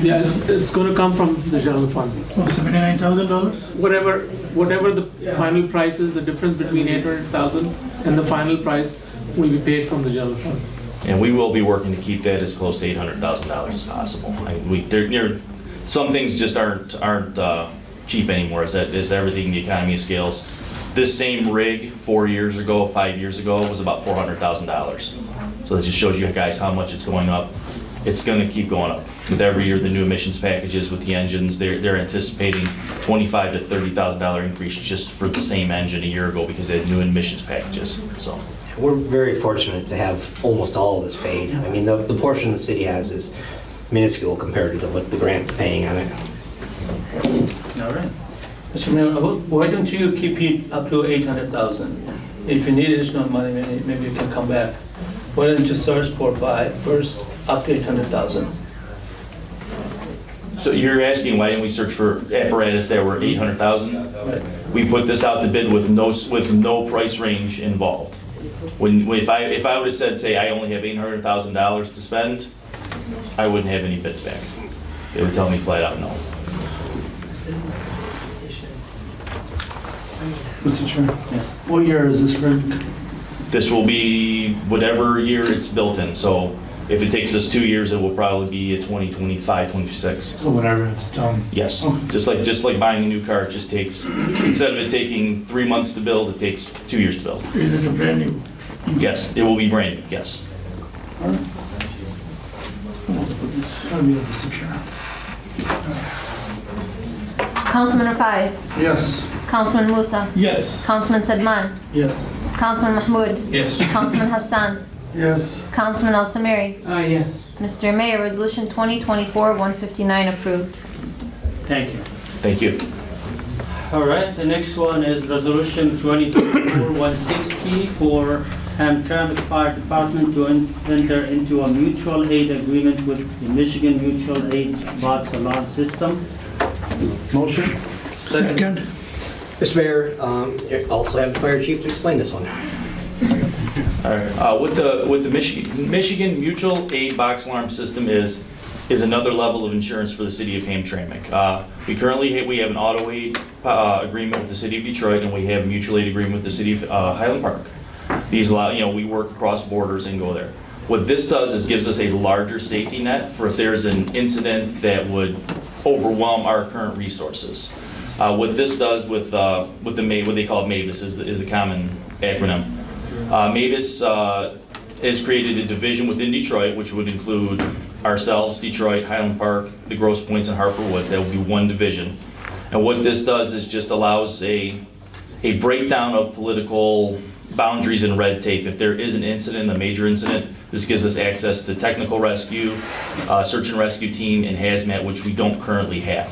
Yeah, it's going to come from the general fund. $79,000? Whatever the final price is, the difference between 800,000 and the final price will be paid from the general fund. And we will be working to keep that as close to $800,000 as possible. Some things just aren't cheap anymore. Is everything in the economy of scales? This same rig 4 years ago, 5 years ago, was about $400,000. So that just shows you guys how much it's going up. It's going to keep going up. With every year, the new emissions packages with the engines, they're anticipating $25,000 to $30,000 increase just for the same engine a year ago because they had new emissions packages. So We're very fortunate to have almost all of this paid. I mean, the portion the city has is minuscule compared to what the grant's paying on it. All right. Mr. Mayor, why don't you keep it up to 800,000? If you need additional money, maybe you can come back. Why don't you search for first up to 800,000? So you're asking why didn't we search for apparatus that were 800,000? Right. We put this out to bid with no price range involved. If I would have said, say, I only have $800,000 to spend, I wouldn't have any bids back. They would tell me flat out no. Mr. Chair, what year is this rig? This will be whatever year it's built in. So if it takes us 2 years, it will probably be a 2025, 26. So whenever it's done. Yes, Okay. just like buying a new car, it just takes, instead of it taking 3 months to build, it takes 2 years to build. Is it a brand new? Yes, it will be brand new, yes. All right. That'll be it, Mr. Chair. Councilman Rafai. Yes. Councilman Musa. Yes. Councilman Sedman. Yes. Councilman Mahmoud. Yes. Councilman Hassan. Yes. Councilman Al Samiri. Yes. Mr. Mayor, Resolution 2024-159 approved. Thank you. Thank you. All right, the next one is Resolution 2024-160 for Hamtramck Fire Department to enter into a mutual aid agreement with the Michigan Mutual Aid Box Alarm System. Motion? Second. Mr. Mayor, you also have the fire chief to explain this one. All right, with the Michigan Mutual Aid Box Alarm System is another level of insurance for the city of Hamtramck. We currently have an auto aid agreement with the city of Detroit, and we have a mutual aid agreement with the city of Highland Park. These allow, we work across borders and go there. What this does is gives us a larger safety net for if there's an incident that would overwhelm our current resources. What this does with the what they call MABUS is the common acronym. MABUS has created a division within Detroit, which would include ourselves, Detroit, Highland Park, the Grosse Pointes, and Harper Woods. That would be one division. And what this does is just allows a breakdown of political boundaries and red tape. If there is an incident, a major incident, this gives us access to technical rescue, search and rescue team, and hazmat, which we don't currently have.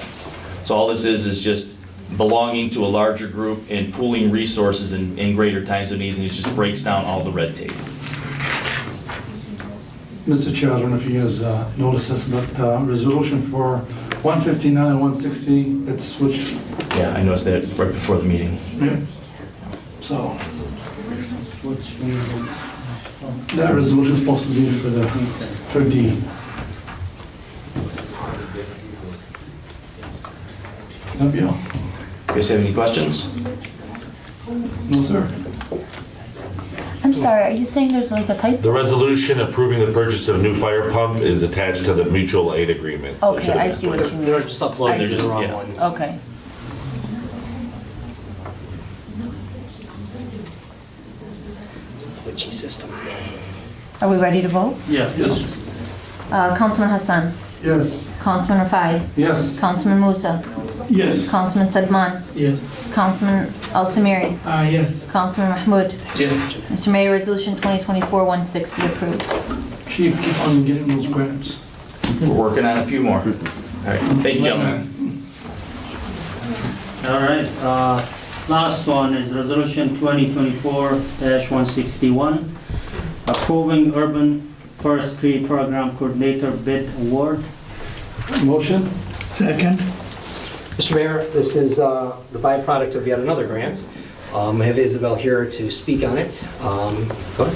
So all this is just belonging to a larger group and pooling resources in greater times of needs, and it just breaks down all the red tape. Mr. Chair, I don't know if you guys noticed this, but resolution for 159 and 160, it's switched. Yeah, I noticed that right before the meeting. Yeah. So, that resolution is supposed to be for D. That'd be all. You guys have any questions? No, sir. I'm sorry, are you saying there's like a typo? The resolution approving the purchase of a new fire pump is attached to the mutual aid agreement. So it Okay, should have I been see what clear. you mean. They're just uploading I the see. wrong yeah. ones. Okay. Glitchy system. Are we ready to vote? Yes. Councilman Hassan. Yes. Councilman Rafai. Yes. Councilman Musa. Yes. Councilman Sedman. Yes. Councilman Al Samiri. Yes. Councilman Mahmoud. Yes. Mr. Mayor, Resolution 2024-160 approved. Chief, keep on getting those grants. We're working on a few more. All right, thank you, gentlemen. All right, last one is Resolution 2024-161, approving Urban Forestry Program Coordinator Bid Award. Motion? Second. Mr. Mayor, this is the byproduct of yet another grant. I have Isabel here to speak on it. Go ahead.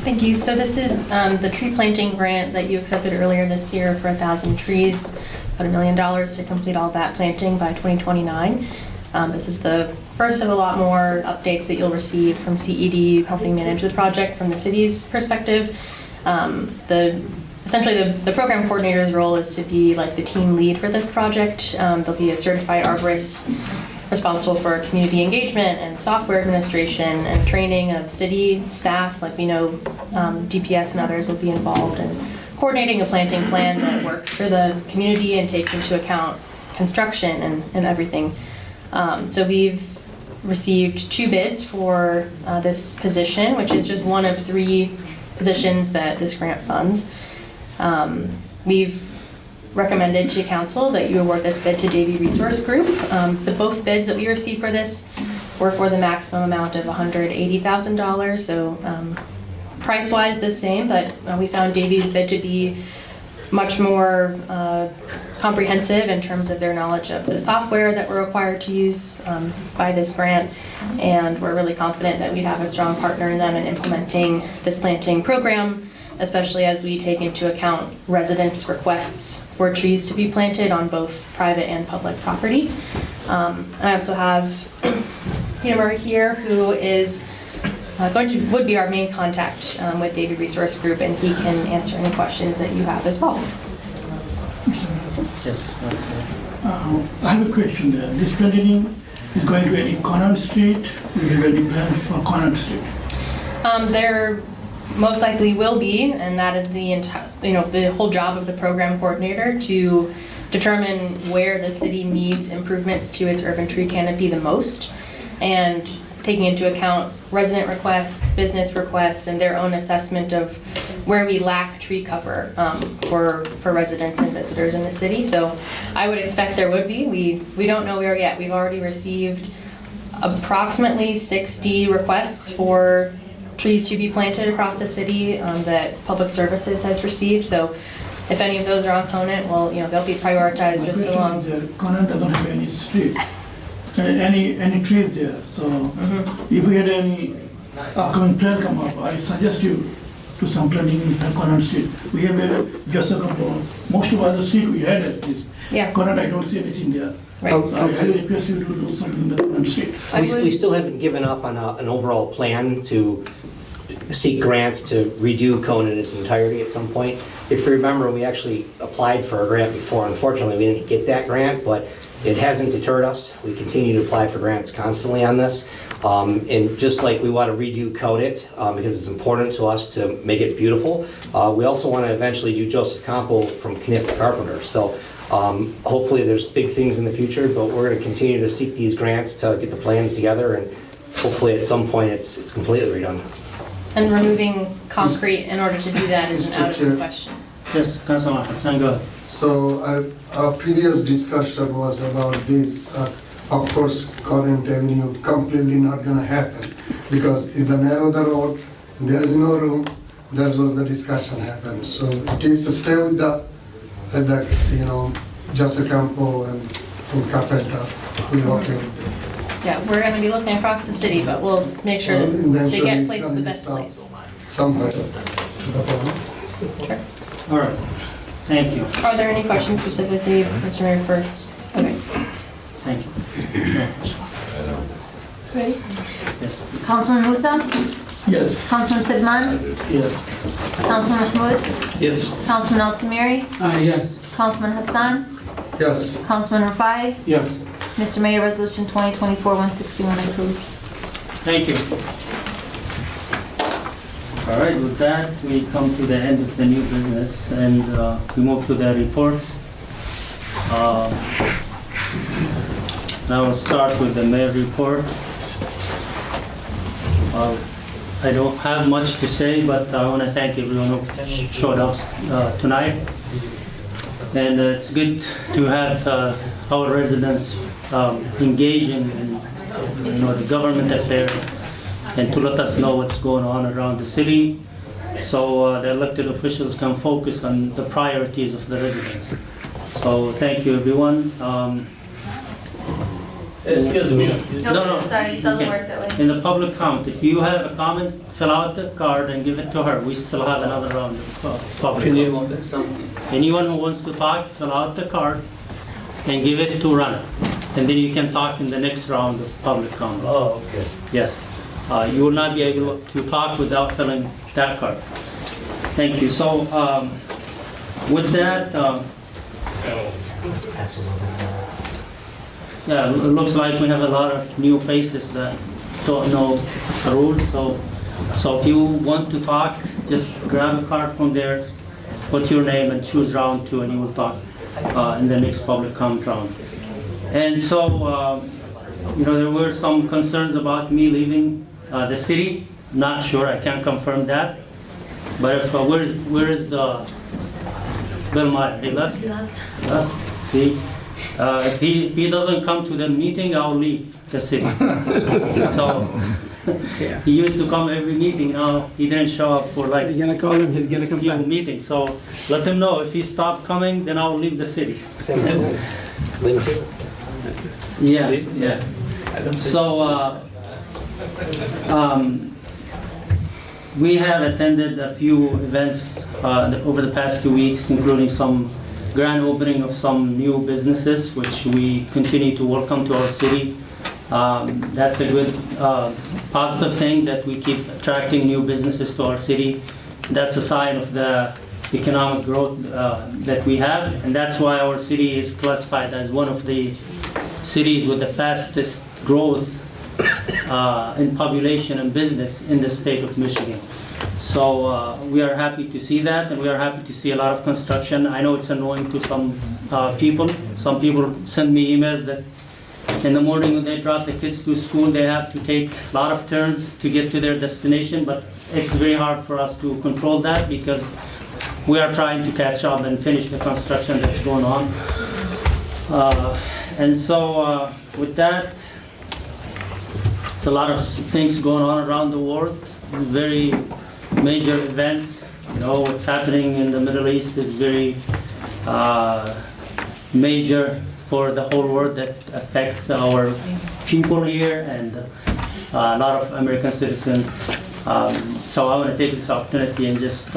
Thank you. So this is the tree planting grant that you accepted earlier this year for 1,000 trees, about $1 million to complete all that planting by 2029. This is the first of a lot more updates that you'll receive from CED helping manage the project from the city's perspective. Essentially, the program coordinator's role is to be like the team lead for this project. They'll be a certified arborist responsible for community engagement and software administration and training of city staff. Like we know DPS and others will be involved in coordinating a planting plan that works for the community and takes into account construction and everything. So we've received 2 bids for this position, which is just one of 3 positions that this grant funds. We've recommended to council that you award this bid to Davie Resource Group. Both bids that we received for this were for the maximum amount of $180,000. So price-wise the same, but we found Davie's bid to be much more comprehensive in terms of their knowledge of the software that we're required to use by this grant. And we're really confident that we have a strong partner in them in implementing this planting program, especially as we take into account residents' requests for trees to be planted on both private and public property. I also have Peter Murray here, who is would be our main contact with Davie Resource Group, and he can answer any questions that you have as well. Yes. I have a question there. This planting is going to any Conant Street? Do you have any plans for Conant Street? There most likely will be, and that is the the whole job of the program coordinator, to determine where the city needs improvements to its urban tree canopy the most, and taking into account resident requests, business requests, and their own assessment of where we lack tree cover for residents and visitors in the city. So I would expect there would be. We don't know where yet. We've already received approximately 60 requests for trees to be planted across the city that Public Services has received. So if any of those are on Conant, well, they'll be prioritized just along. Conant doesn't have any street, any trees there. So if we had any upcoming plan come up, I suggest you to some planting in Conant Street. We have just a couple. Most of other street we had at least. Yeah. Conant, I don't see anything there. Right. So I highly request you to do something in the Conant Street. We still haven't given up on an overall plan to seek grants to redo Conant in its entirety at some point. If you remember, we actually applied for a grant before. Unfortunately, we didn't get that grant, but it hasn't deterred us. We continue to apply for grants constantly on this. And just like we want to redo Conant because it's important to us to make it beautiful, we also want to eventually do Joseph Campo from Kniff to Carpenter. So hopefully there's big things in the future, but we're going to continue to seek these grants to get the plans together, and hopefully at some point it's completely redone. And removing concrete in order to do that isn't out of the question. Yes, Councilman Hassan, go ahead. So our previous discussion was about this. Of course, Conant Avenue completely not gonna happen because it's the narrow the road, there is no room. That was the discussion happened. So it is to stay with the Joseph Campo and Carpenter. We're okay with that. Yeah, we're going to be looking across the city, but we'll make sure that they get placed the best place. Somewhere. Sure. All right, thank you. Are there any questions specifically, Mr. Mayor, for? Okay. Thank you. Ready? Yes. Councilman Musa? Yes. Councilman Sidman? Yes. Councilman Mahmoud? Yes. Councilman Al Samiri? Yes. Councilman Hassan? Yes. Councilman Rafai? Yes. Mr. Mayor, Resolution 2024-161 approved. Thank you. All right, with that, we come to the end of the new business, and we move to the reports. Now we'll start with the mayor report. I don't have much to say, but I want to thank everyone who showed up tonight. And it's good to have our residents engage in the government affairs and to let us know what's going on around the city, so the elected officials can focus on the priorities of the residents. So thank you, everyone. Excuse me. No. Sorry, it doesn't work that way. In the public comment, if you have a comment, fill out the card and give it to her. We still have another round of public comment. Anyone who wants to talk, fill out the card and give it to Rana. And then you can talk in the next round of public comment. Oh, okay. Yes. You will not be able to talk without filling that card. Thank you. So with that, yeah, it looks like we have a lot of new faces that don't know the rules. So if you want to talk, just grab a card from there, put your name and choose round 2, and you will talk in the next public comment round. And so, there were some concerns about me leaving the city. Not sure, I can't confirm that. But if where is Bill Meyer? He left? Left. See? If he doesn't come to the meeting, I'll leave the city. So he used to come every meeting. Now he didn't show up for like you're gonna call him. He's gonna come few back. meetings. So let him know if he stopped coming, then I'll leave the city. Yeah. So we have attended a few events over the past 2 weeks, including some grand opening of some new businesses, which we continue to welcome to our city. That's a good positive thing that we keep attracting new businesses to our city. That's a sign of the economic growth that we have, and that's why our city is classified as one of the cities with the fastest growth in population and business in the state of Michigan. So we are happy to see that, and we are happy to see a lot of construction. I know it's annoying to some people. Some people send me emails that in the morning when they drop the kids to school, they have to take a lot of turns to get to their destination, but it's very hard for us to control that because we are trying to catch up and finish the construction that's going on. And so with that, a lot of things going on around the world, very major events. What's happening in the Middle East is very major for the whole world that affects our people here and a lot of American citizens. So I want to take this opportunity and just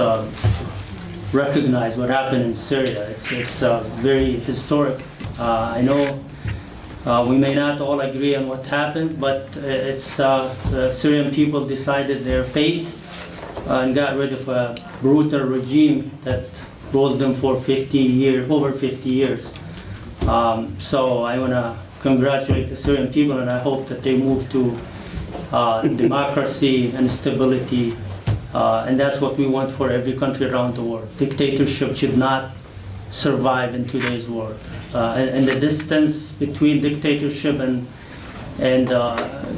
recognize what happened in Syria. It's very historic. I know we may not all agree on what happened, but it's the Syrian people decided their fate and got rid of a brutal regime that ruled them for over 50 years. So I want to congratulate the Syrian people, and I hope that they move to democracy and stability, and that's what we want for every country around the world. Dictatorship should not survive in today's world. And the distance between dictatorship and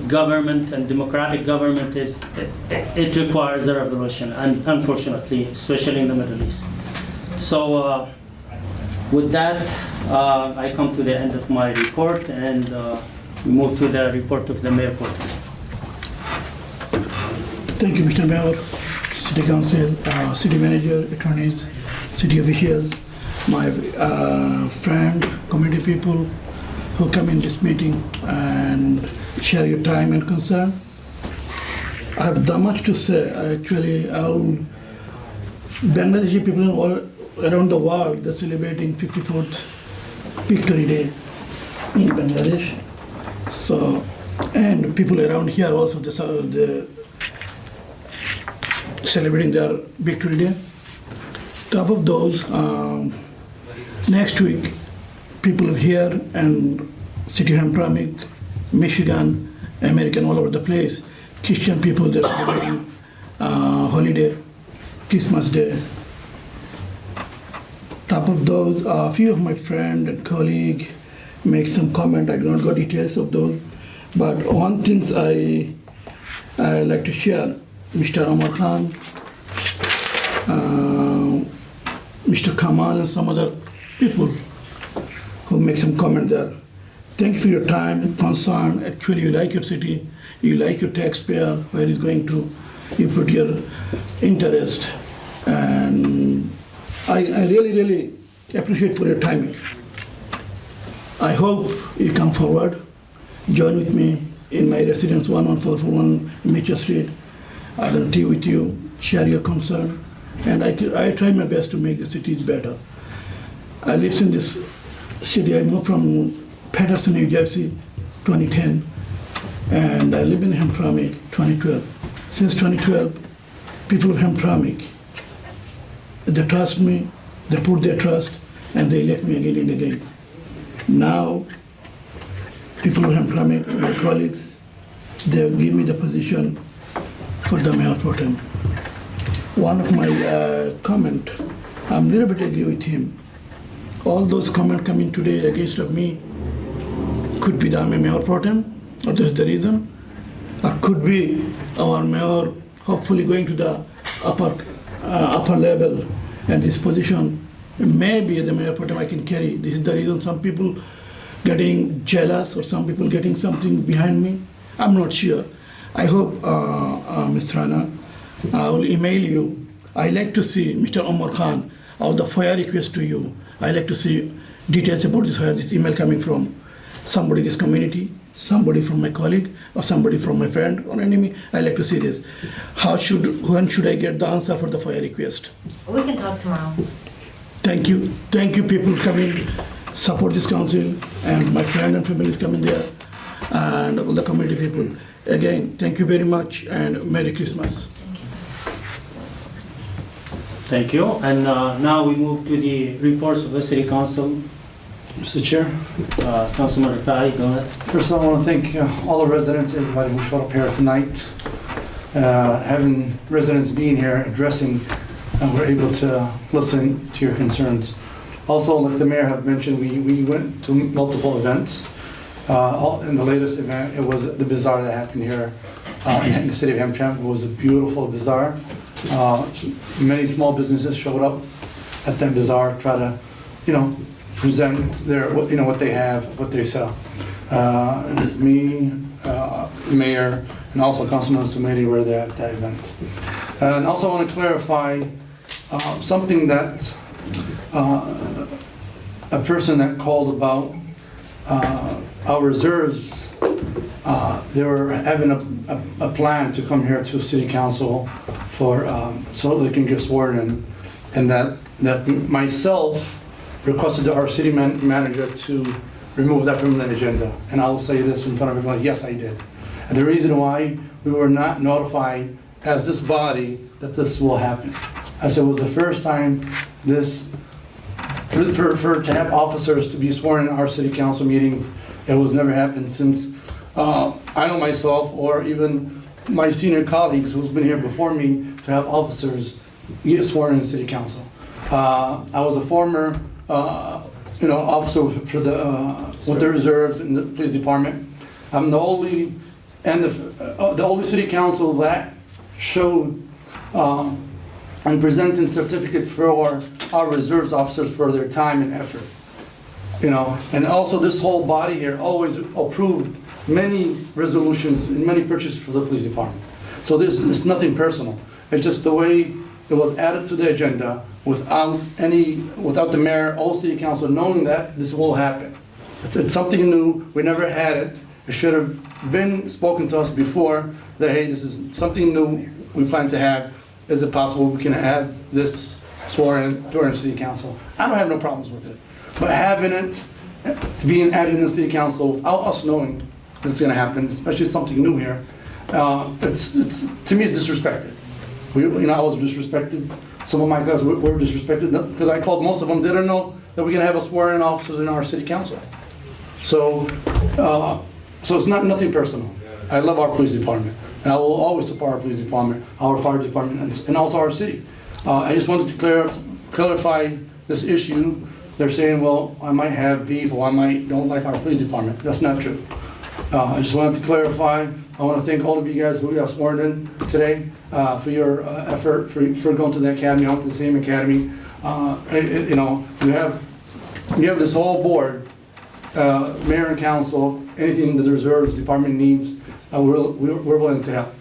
government and democratic government it requires a revolution, and unfortunately, especially in the Middle East. So with that, I come to the end of my report, and we move to the report of the Mayor Pro Tem. Thank you, Mr. Mayor, City Council, City Manager, attorneys, city officials, my friend, community people who come in this meeting and share your time and concern. I have that much to say. Actually, Bangladeshi people all around the world, they're celebrating 54th Victory Day in Bangladesh. So, and people around here also, they're celebrating their Victory Day. Top of those, next week, people here and City of Hamtramck, Michigan, American, all over the place, Christian people, they're celebrating holiday, Christmas Day. Top of those, a few of my friends and colleagues make some comment. I do not go details of those, but one thing I like to share. Mr. Omar Khan, Mr. Kamal, and some other people who make some comment there. Thank you for your time and concern. Actually, you like your city, you like your taxpayer, where he's going to, you put your interest. And I really, really appreciate for your timing. I hope you come forward, join with me in my residence 11441 Mitchell Street. I will tea with you, share your concern, and I try my best to make the cities better. I lived in this city. I moved from Patterson, New Jersey, 2010, and I live in Hamtramck, 2012. Since 2012, people of Hamtramck, they trust me, they put their trust, and they elect me again and again. Now, people of Hamtramck, my colleagues, they give me the position for the mayor pro tem. One of my comment, I'm a little bit agree with him. All those comments coming today against of me could be the mayor pro tem, or that's the reason, or could be our mayor hopefully going to the upper level, and this position maybe as a mayor pro tem I can carry. This is the reason some people getting jealous or some people getting something behind me. I'm not sure. I hope, Ms. Rana, I will email you. I like to see Mr. Omar Khan or the FOIA request to you. I like to see details about this email coming from somebody in this community, somebody from my colleague, or somebody from my friend or enemy. I like to see this. When should I get the answer for the FOIA request? We can talk tomorrow. Thank you people coming, support this council, and my friend and family is coming there, and all the community people. Again, thank you very much, and Merry Christmas. Thank you. And now we move to the reports of the City Council. Mr. Chair. Councilman Rafai, go ahead. First of all, I want to thank all the residents, everybody who showed up here tonight. Having residents being here, addressing, and we're able to listen to your concerns. Also, like the mayor have mentioned, we went to multiple events. In the latest event, it was the bazaar that happened here in the city of Hamtramck. It was a beautiful bazaar. Many small businesses showed up at that bazaar, try to, present their, what they have, what they sell. It was me, mayor, and also Councilman Sumedi were there at that event. And also I want to clarify something that a person that called about our reserves. They were having a plan to come here to City Council for so they can get sworn in, and that myself requested our city manager to remove that from the agenda. And I'll say this in front of everyone, yes, I did. And the reason why we were not notified as this body that this will happen. I said it was the first time this, to have officers to be sworn in our city council meetings, it was never happened since I know myself, or even my senior colleagues who's been here before me, to have officers get sworn in city council. I was a former officer for the with the reserves in the police department. I'm the only city council that showed and presenting certificates for our reserves officers for their time and effort. And also this whole body here always approved many resolutions and many purchases for the police department. So this is nothing personal. It's just the way it was added to the agenda without the mayor or city council knowing that this will happen. It's something new. We never had it. It should have been spoken to us before that, hey, this is something new we plan to have. Is it possible we can have this sworn in during city council? I don't have no problems with it. But having it being added in the city council without us knowing it's going to happen, especially something new here, it's to me it's disrespected. I was disrespected. Some of my guys were disrespected because I called most of them. They didn't know that we're going to have a sworn-in officers in our city council. So it's nothing personal. I love our police department, and I will always support our police department, our fire department, and also our city. I just wanted to clarify this issue. They're saying, well, I might have beef or I don't like our police department. That's not true. I just wanted to clarify, I want to thank all of you guys who got sworn in today for your effort, for going to the academy, I went to the same academy. You know, you have this whole board, mayor and council, anything that the reserves department needs, we're willing to help.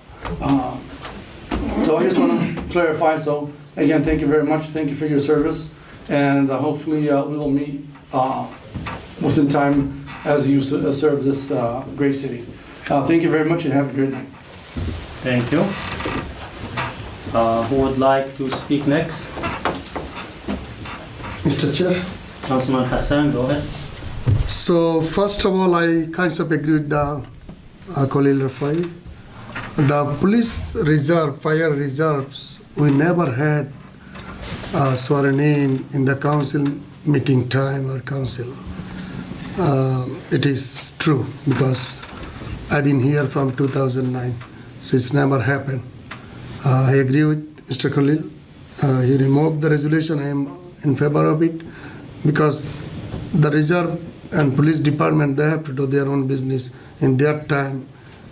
So I just want to clarify, so again, thank you very much, thank you for your service, and hopefully we will meet within time as you serve this great city. Thank you very much and have a great night. Thank you. Who would like to speak next? Mr. Chair. Councilman Hassan, go ahead. So first of all, I kind of agree with the Khalil Rafai. The police reserve, fire reserves, we never had sworn in the council meeting time or council. It is true because I've been here from 2009, so it's never happened. I agree with Mr. Khalil. He removed the resolution. I am in favor of it because the reserve and police department, they have to do their own business in their time,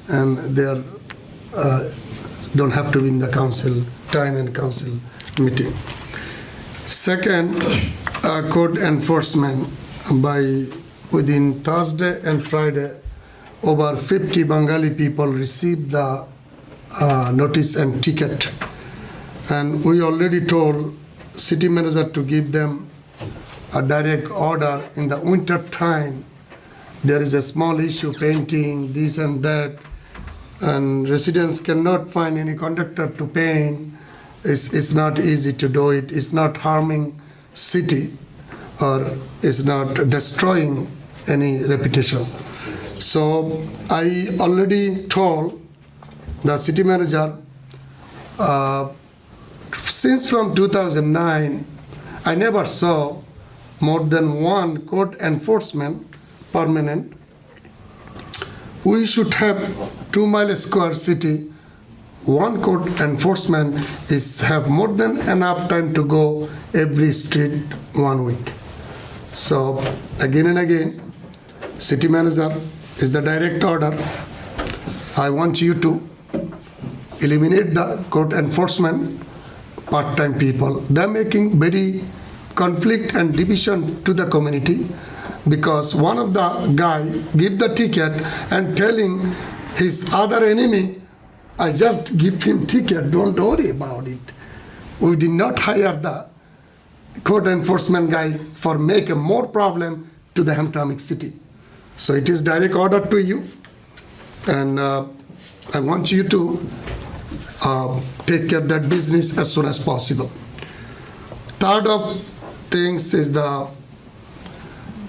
and they don't have to be in the council time and council meeting. Second, code enforcement. Within Thursday and Friday, over 50 Bengali people received the notice and ticket, and we already told city manager to give them a direct order. In the winter time, there is a small issue, painting, this and that, and residents cannot find any conductor to paint. It's not easy to do it. It's not harming city or it's not destroying any reputation. So I already told the city manager, since from 2009, I never saw more than one code enforcement permanent. We should have 2 mile square city. One code enforcement is have more than enough time to go every street 1 week. So again and again, city manager is the direct order. I want you to eliminate the code enforcement part-time people. They're making very conflict and division to the community because one of the guy give the ticket and telling his other enemy, I just give him ticket, don't worry about it. We did not hire the code enforcement guy for make a more problem to the Hamtramck city. So it is direct order to you, and I want you to take care of that business as soon as possible. Third of things is the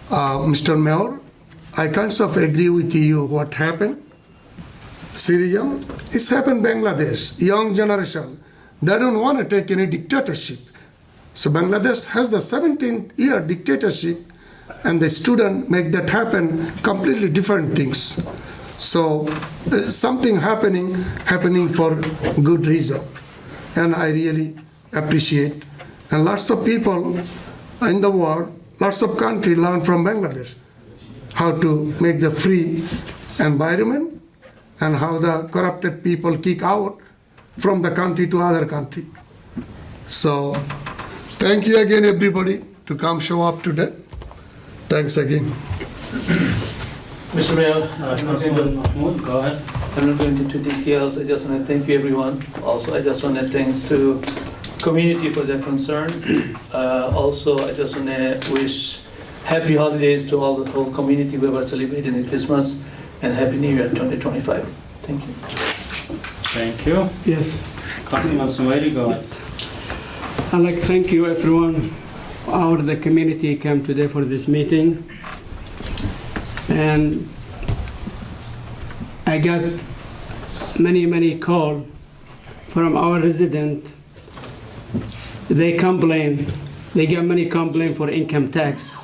Mr. Mayor, I kind of agree with you what happened. Syria, it's happened Bangladesh, young generation, they don't want to take any dictatorship. So Bangladesh has the 17-year dictatorship, and the student make that happen completely different things. So something happening for good reason, and I really appreciate. And lots of people in the world, lots of countries learn from Bangladesh how to make the free environment and how the corrupted people kick out from the country to other country. So thank you again, everybody, to come show up today. Thanks again. Mr. Mayor, go ahead. I'm not going into details. I just want to thank you, everyone. Also, I just want to thank the community for their concern. Also, I just want to wish happy holidays to the whole community who are celebrating Christmas, and Happy New Year 2025. Thank you. Thank you. Yes. Councilman Sumairi, go ahead. I'd like to thank you, everyone. Out of the community came today for this meeting, and I got many calls from our residents. They complain. They get many complaints for income tax.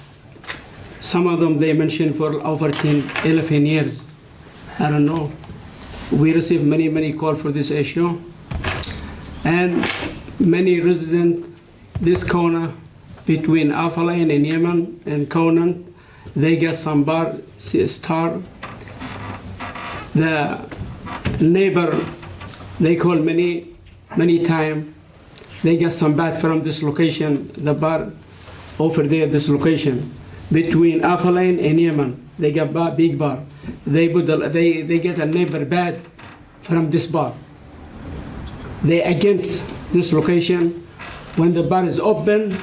Some of them they mentioned for over 11 years. I don't know. We received many calls for this issue, and many residents this corner between Alpha Lane and Yemen and Conan, they get some bar star. The neighbor, they call many time. They get some bad from this location, the bar over there, this location. Between Afalain and Yemen, they get big bar. They get a neighbor bad from this bar. They against this location. When the bar is open,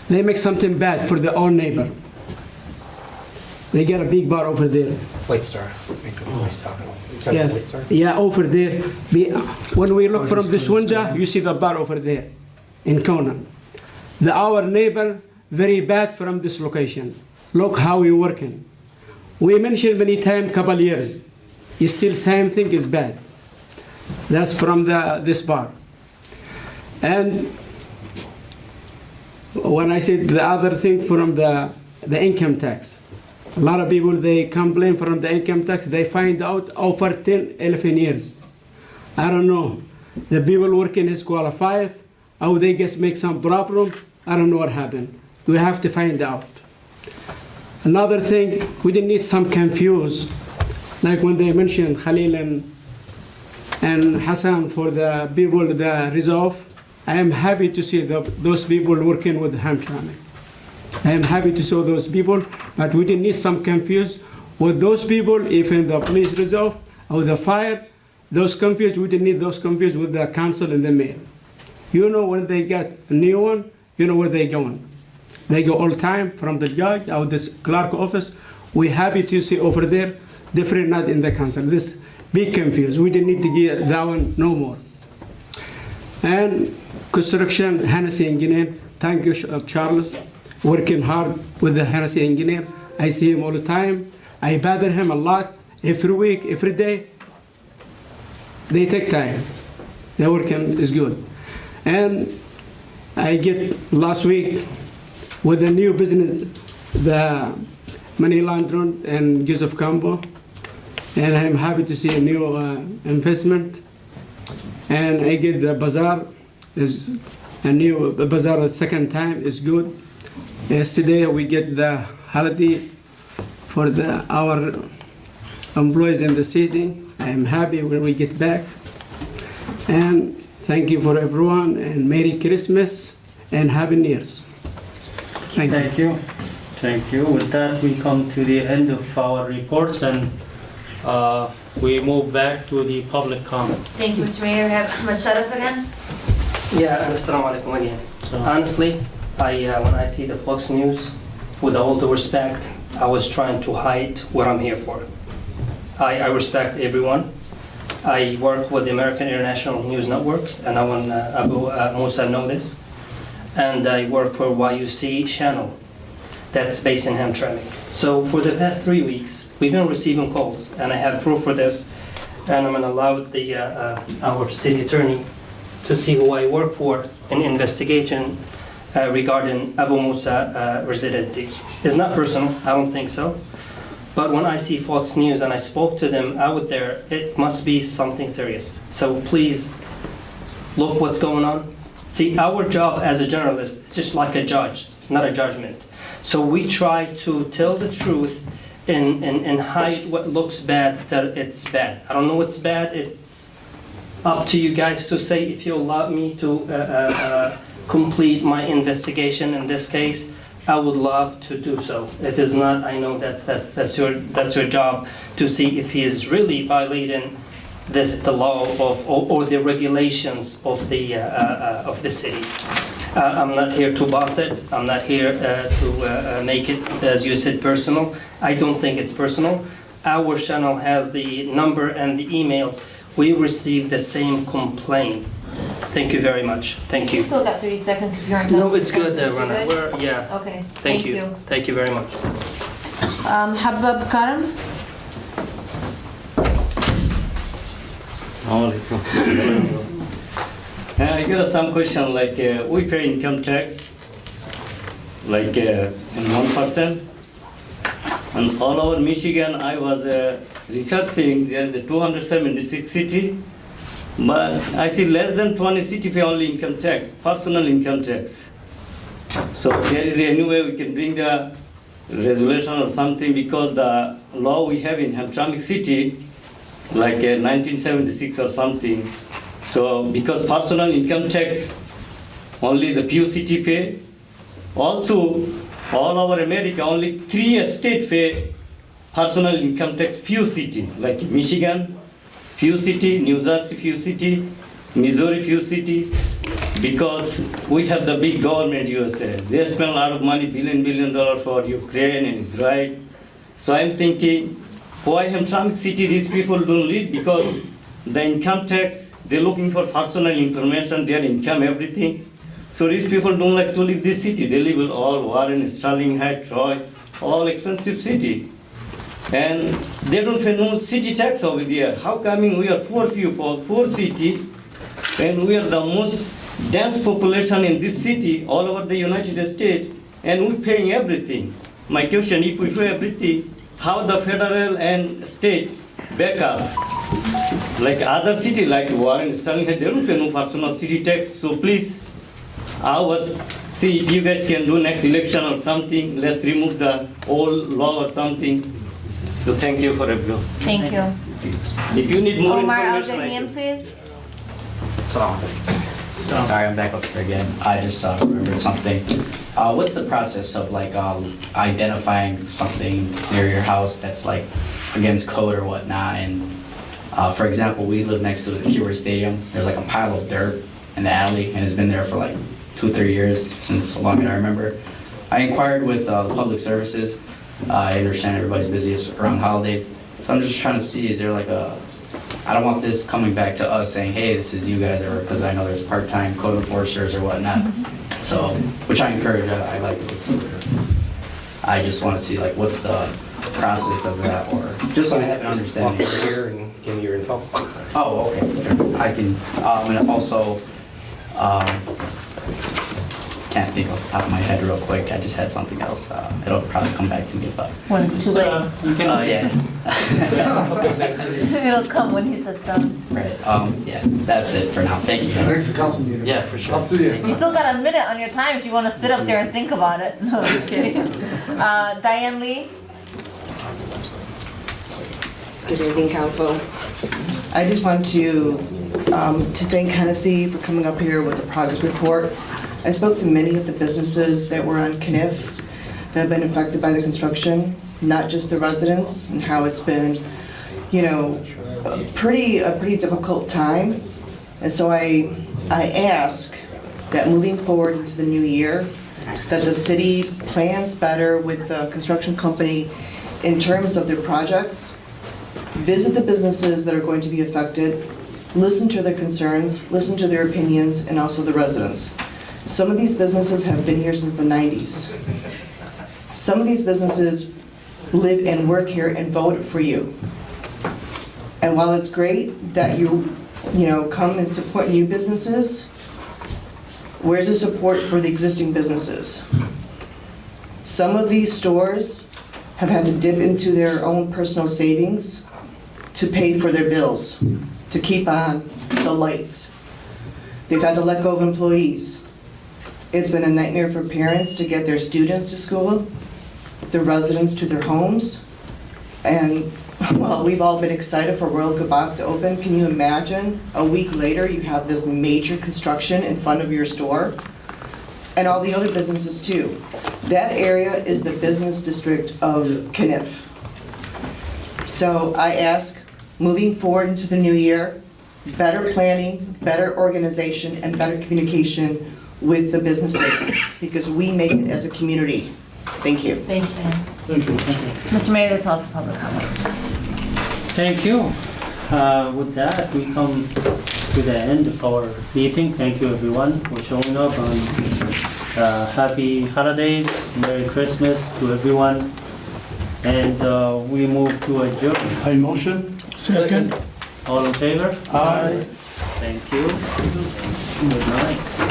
they make something bad for their own neighbor. They get a big bar over there. White Star. Yes. Yeah, over there. When we look from this window, you see the bar over there in Conan. Our neighbor, very bad from this location. Look how we working. We mentioned many times, couple years. It's still same thing is bad. That's from this bar. And when I said the other thing from the income tax, a lot of people, they complain from the income tax. They find out over 10, 11 years. I don't know. The people working is qualified, or they just make some problem. I don't know what happened. We have to find out. Another thing, we didn't need some confuse, like when they mentioned Khalil and Hassan for the people, the resolve. I am happy to see those people working with Hamtramck. I am happy to see those people, but we didn't need some confuse with those people, even the police resolve or the fire, those confused, we didn't need those confused with the council and the mayor. You know when they get a new one, you know where they going. They go all the time from the judge or this clerk office. We're happy to see over there, different not in the council. This big confused. We didn't need to get that one no more. And construction, Hennessy engineer, thank you, Charles. Working hard with the Hennessy engineer. I see him all the time. I bother him a lot, every week, every day. They take time. Their working is good. And I get last week with a new business, the money laundering and use of combo. And I'm happy to see a new investment. And I get the bazaar, is a new bazaar the second time, is good. Yesterday we get the holiday for our employees in the city. I am happy when we get back. And thank you for everyone, and Merry Christmas and Happy New Year's. Thank you. Thank you. With that, we come to the end of our reports, and we move back to the public comment. Thank you, Mr. Mayor. Have Ahmed Sharaf again. Yeah, and assalamu alaikum again. Honestly, when I see the Fox News, with all due respect, I was trying to hide what I'm here for. I respect everyone. I work with the American International News Network, and I want Abu Musa know this. And I work for YUC channel that's based in Hamtramck. So for the past 3 weeks, we've been receiving calls, and I have proof for this. And I'm going to allow our city attorney to see who I work for in investigation regarding Abu Musa residency. It's not personal, I don't think so. But when I see Fox News and I spoke to them out there, it must be something serious. So please look what's going on. See, our job as a journalist is just like a judge, not a judgment. So we try to tell the truth and hide what looks bad, that it's bad. I don't know what's bad. It's up to you guys to say if you allow me to complete my investigation in this case. I would love to do so. If it's not, I know that's your job to see if he's really violating the law or the regulations of the city. I'm not here to boss it. I'm not here to make it, as you said, personal. I don't think it's personal. Our channel has the number and the emails. We received the same complaint. Thank you very much. Thank you. You still got 30 seconds if you're on. No, it's good, Is it Rana. good? Yeah. Okay. Thank you. Thank you very much. Habab Karam. I got some question like we pay income tax like in 1%, and all over Michigan I was researching. There's a 276 city, but I see less than 20 city pay only income tax, personal income tax. So there is a new way we can bring the resolution or something, because the law we have in Hamtramck city, like 1976 or something. So because personal income tax, only the few city pay. Also, all over America, only 3 states pay personal income tax, few city, like Michigan, few city, New Jersey, few city, Missouri, few city, because we have the big government USA. They spend a lot of money, billion dollars for Ukraine and Israel. So I'm thinking, why Hamtramck city these people don't lead? Because the income tax, they're looking for personal information, their income, everything. So these people don't like to live this city. They live in all Warren, Sterling Heights, Troy, all expensive city. And they don't pay no city tax over there. How coming we are poor people, poor city, and we are the most dense population in this city, all over the United States, and we're paying everything. My question, if we pay everything, how the federal and state back up? Like other city, like Warren, Sterling Heights, they don't pay no personal city tax. So please, I was see if you guys can do next election or something. Let's remove the old law or something. So thank you for everyone. Thank you. If you need more Omar information, I Al-Zahian, please. Sorry, I'm back up here again. I just remembered something. What's the process of like identifying something near your house that's like against code or whatnot? And for example, we live next to the KIRCHNER Stadium. There's like a pile of dirt in the alley, and it's been there for like 2-3 years, since so long as I remember. I inquired with the public services. I understand everybody's busy, it's around holiday. So I'm just trying to see, is there like I don't want this coming back to us saying, hey, this is you guys, or because I know there's part-time code enforcers or whatnot. So, which I encourage, I like this. I just want to see like what's the process of that, or just so I have an understanding. Walk over here and give me your info. Oh, okay. I can, and also, can't think off the top of my head real quick. I just had something else. It'll probably come back to me, but. When it's too late. Yeah. It'll come when he's done. Right. Yeah, that's it for now. Thank you. Next council meeting. Yeah, for sure. I'll see you. You still got a minute on your time if you want to sit up there and think about it. No, just kidding. Diane Lee. Good evening, council. I just want to thank Hennessy for coming up here with a progress report. I spoke to many of the businesses that were on KNIF that have been affected by the construction, not just the residents, and how it's been, you know, a pretty difficult time. And so I ask that moving forward into the new year, that the city plans better with the construction company in terms of their projects, visit the businesses that are going to be affected, listen to their concerns, listen to their opinions, and also the residents. Some of these businesses have been here since the 90s. Some of these businesses live and work here and vote for you. And while it's great that you come and support new businesses, where's the support for the existing businesses? Some of these stores have had to dip into their own personal savings to pay for their bills, to keep on the lights. They've had to let go of employees. It's been a nightmare for parents to get their students to school, the residents to their homes. And while we've all been excited for World Kebab to open, can you imagine a week later you have this major construction in front of your store? And all the other businesses too. That area is the business district of KNIF. So I ask, moving forward into the new year, better planning, better organization, and better communication with the businesses, because we make it as a community. Thank you. Thank you. Thank you. Mr. Mayor, that's all for public comment. Thank you. With that, we come to the end of our meeting. Thank you everyone for showing up, and happy holidays, Merry Christmas to everyone. And we move to adjourn. I motion. Second. All in favor? Aye. Thank you. Good night.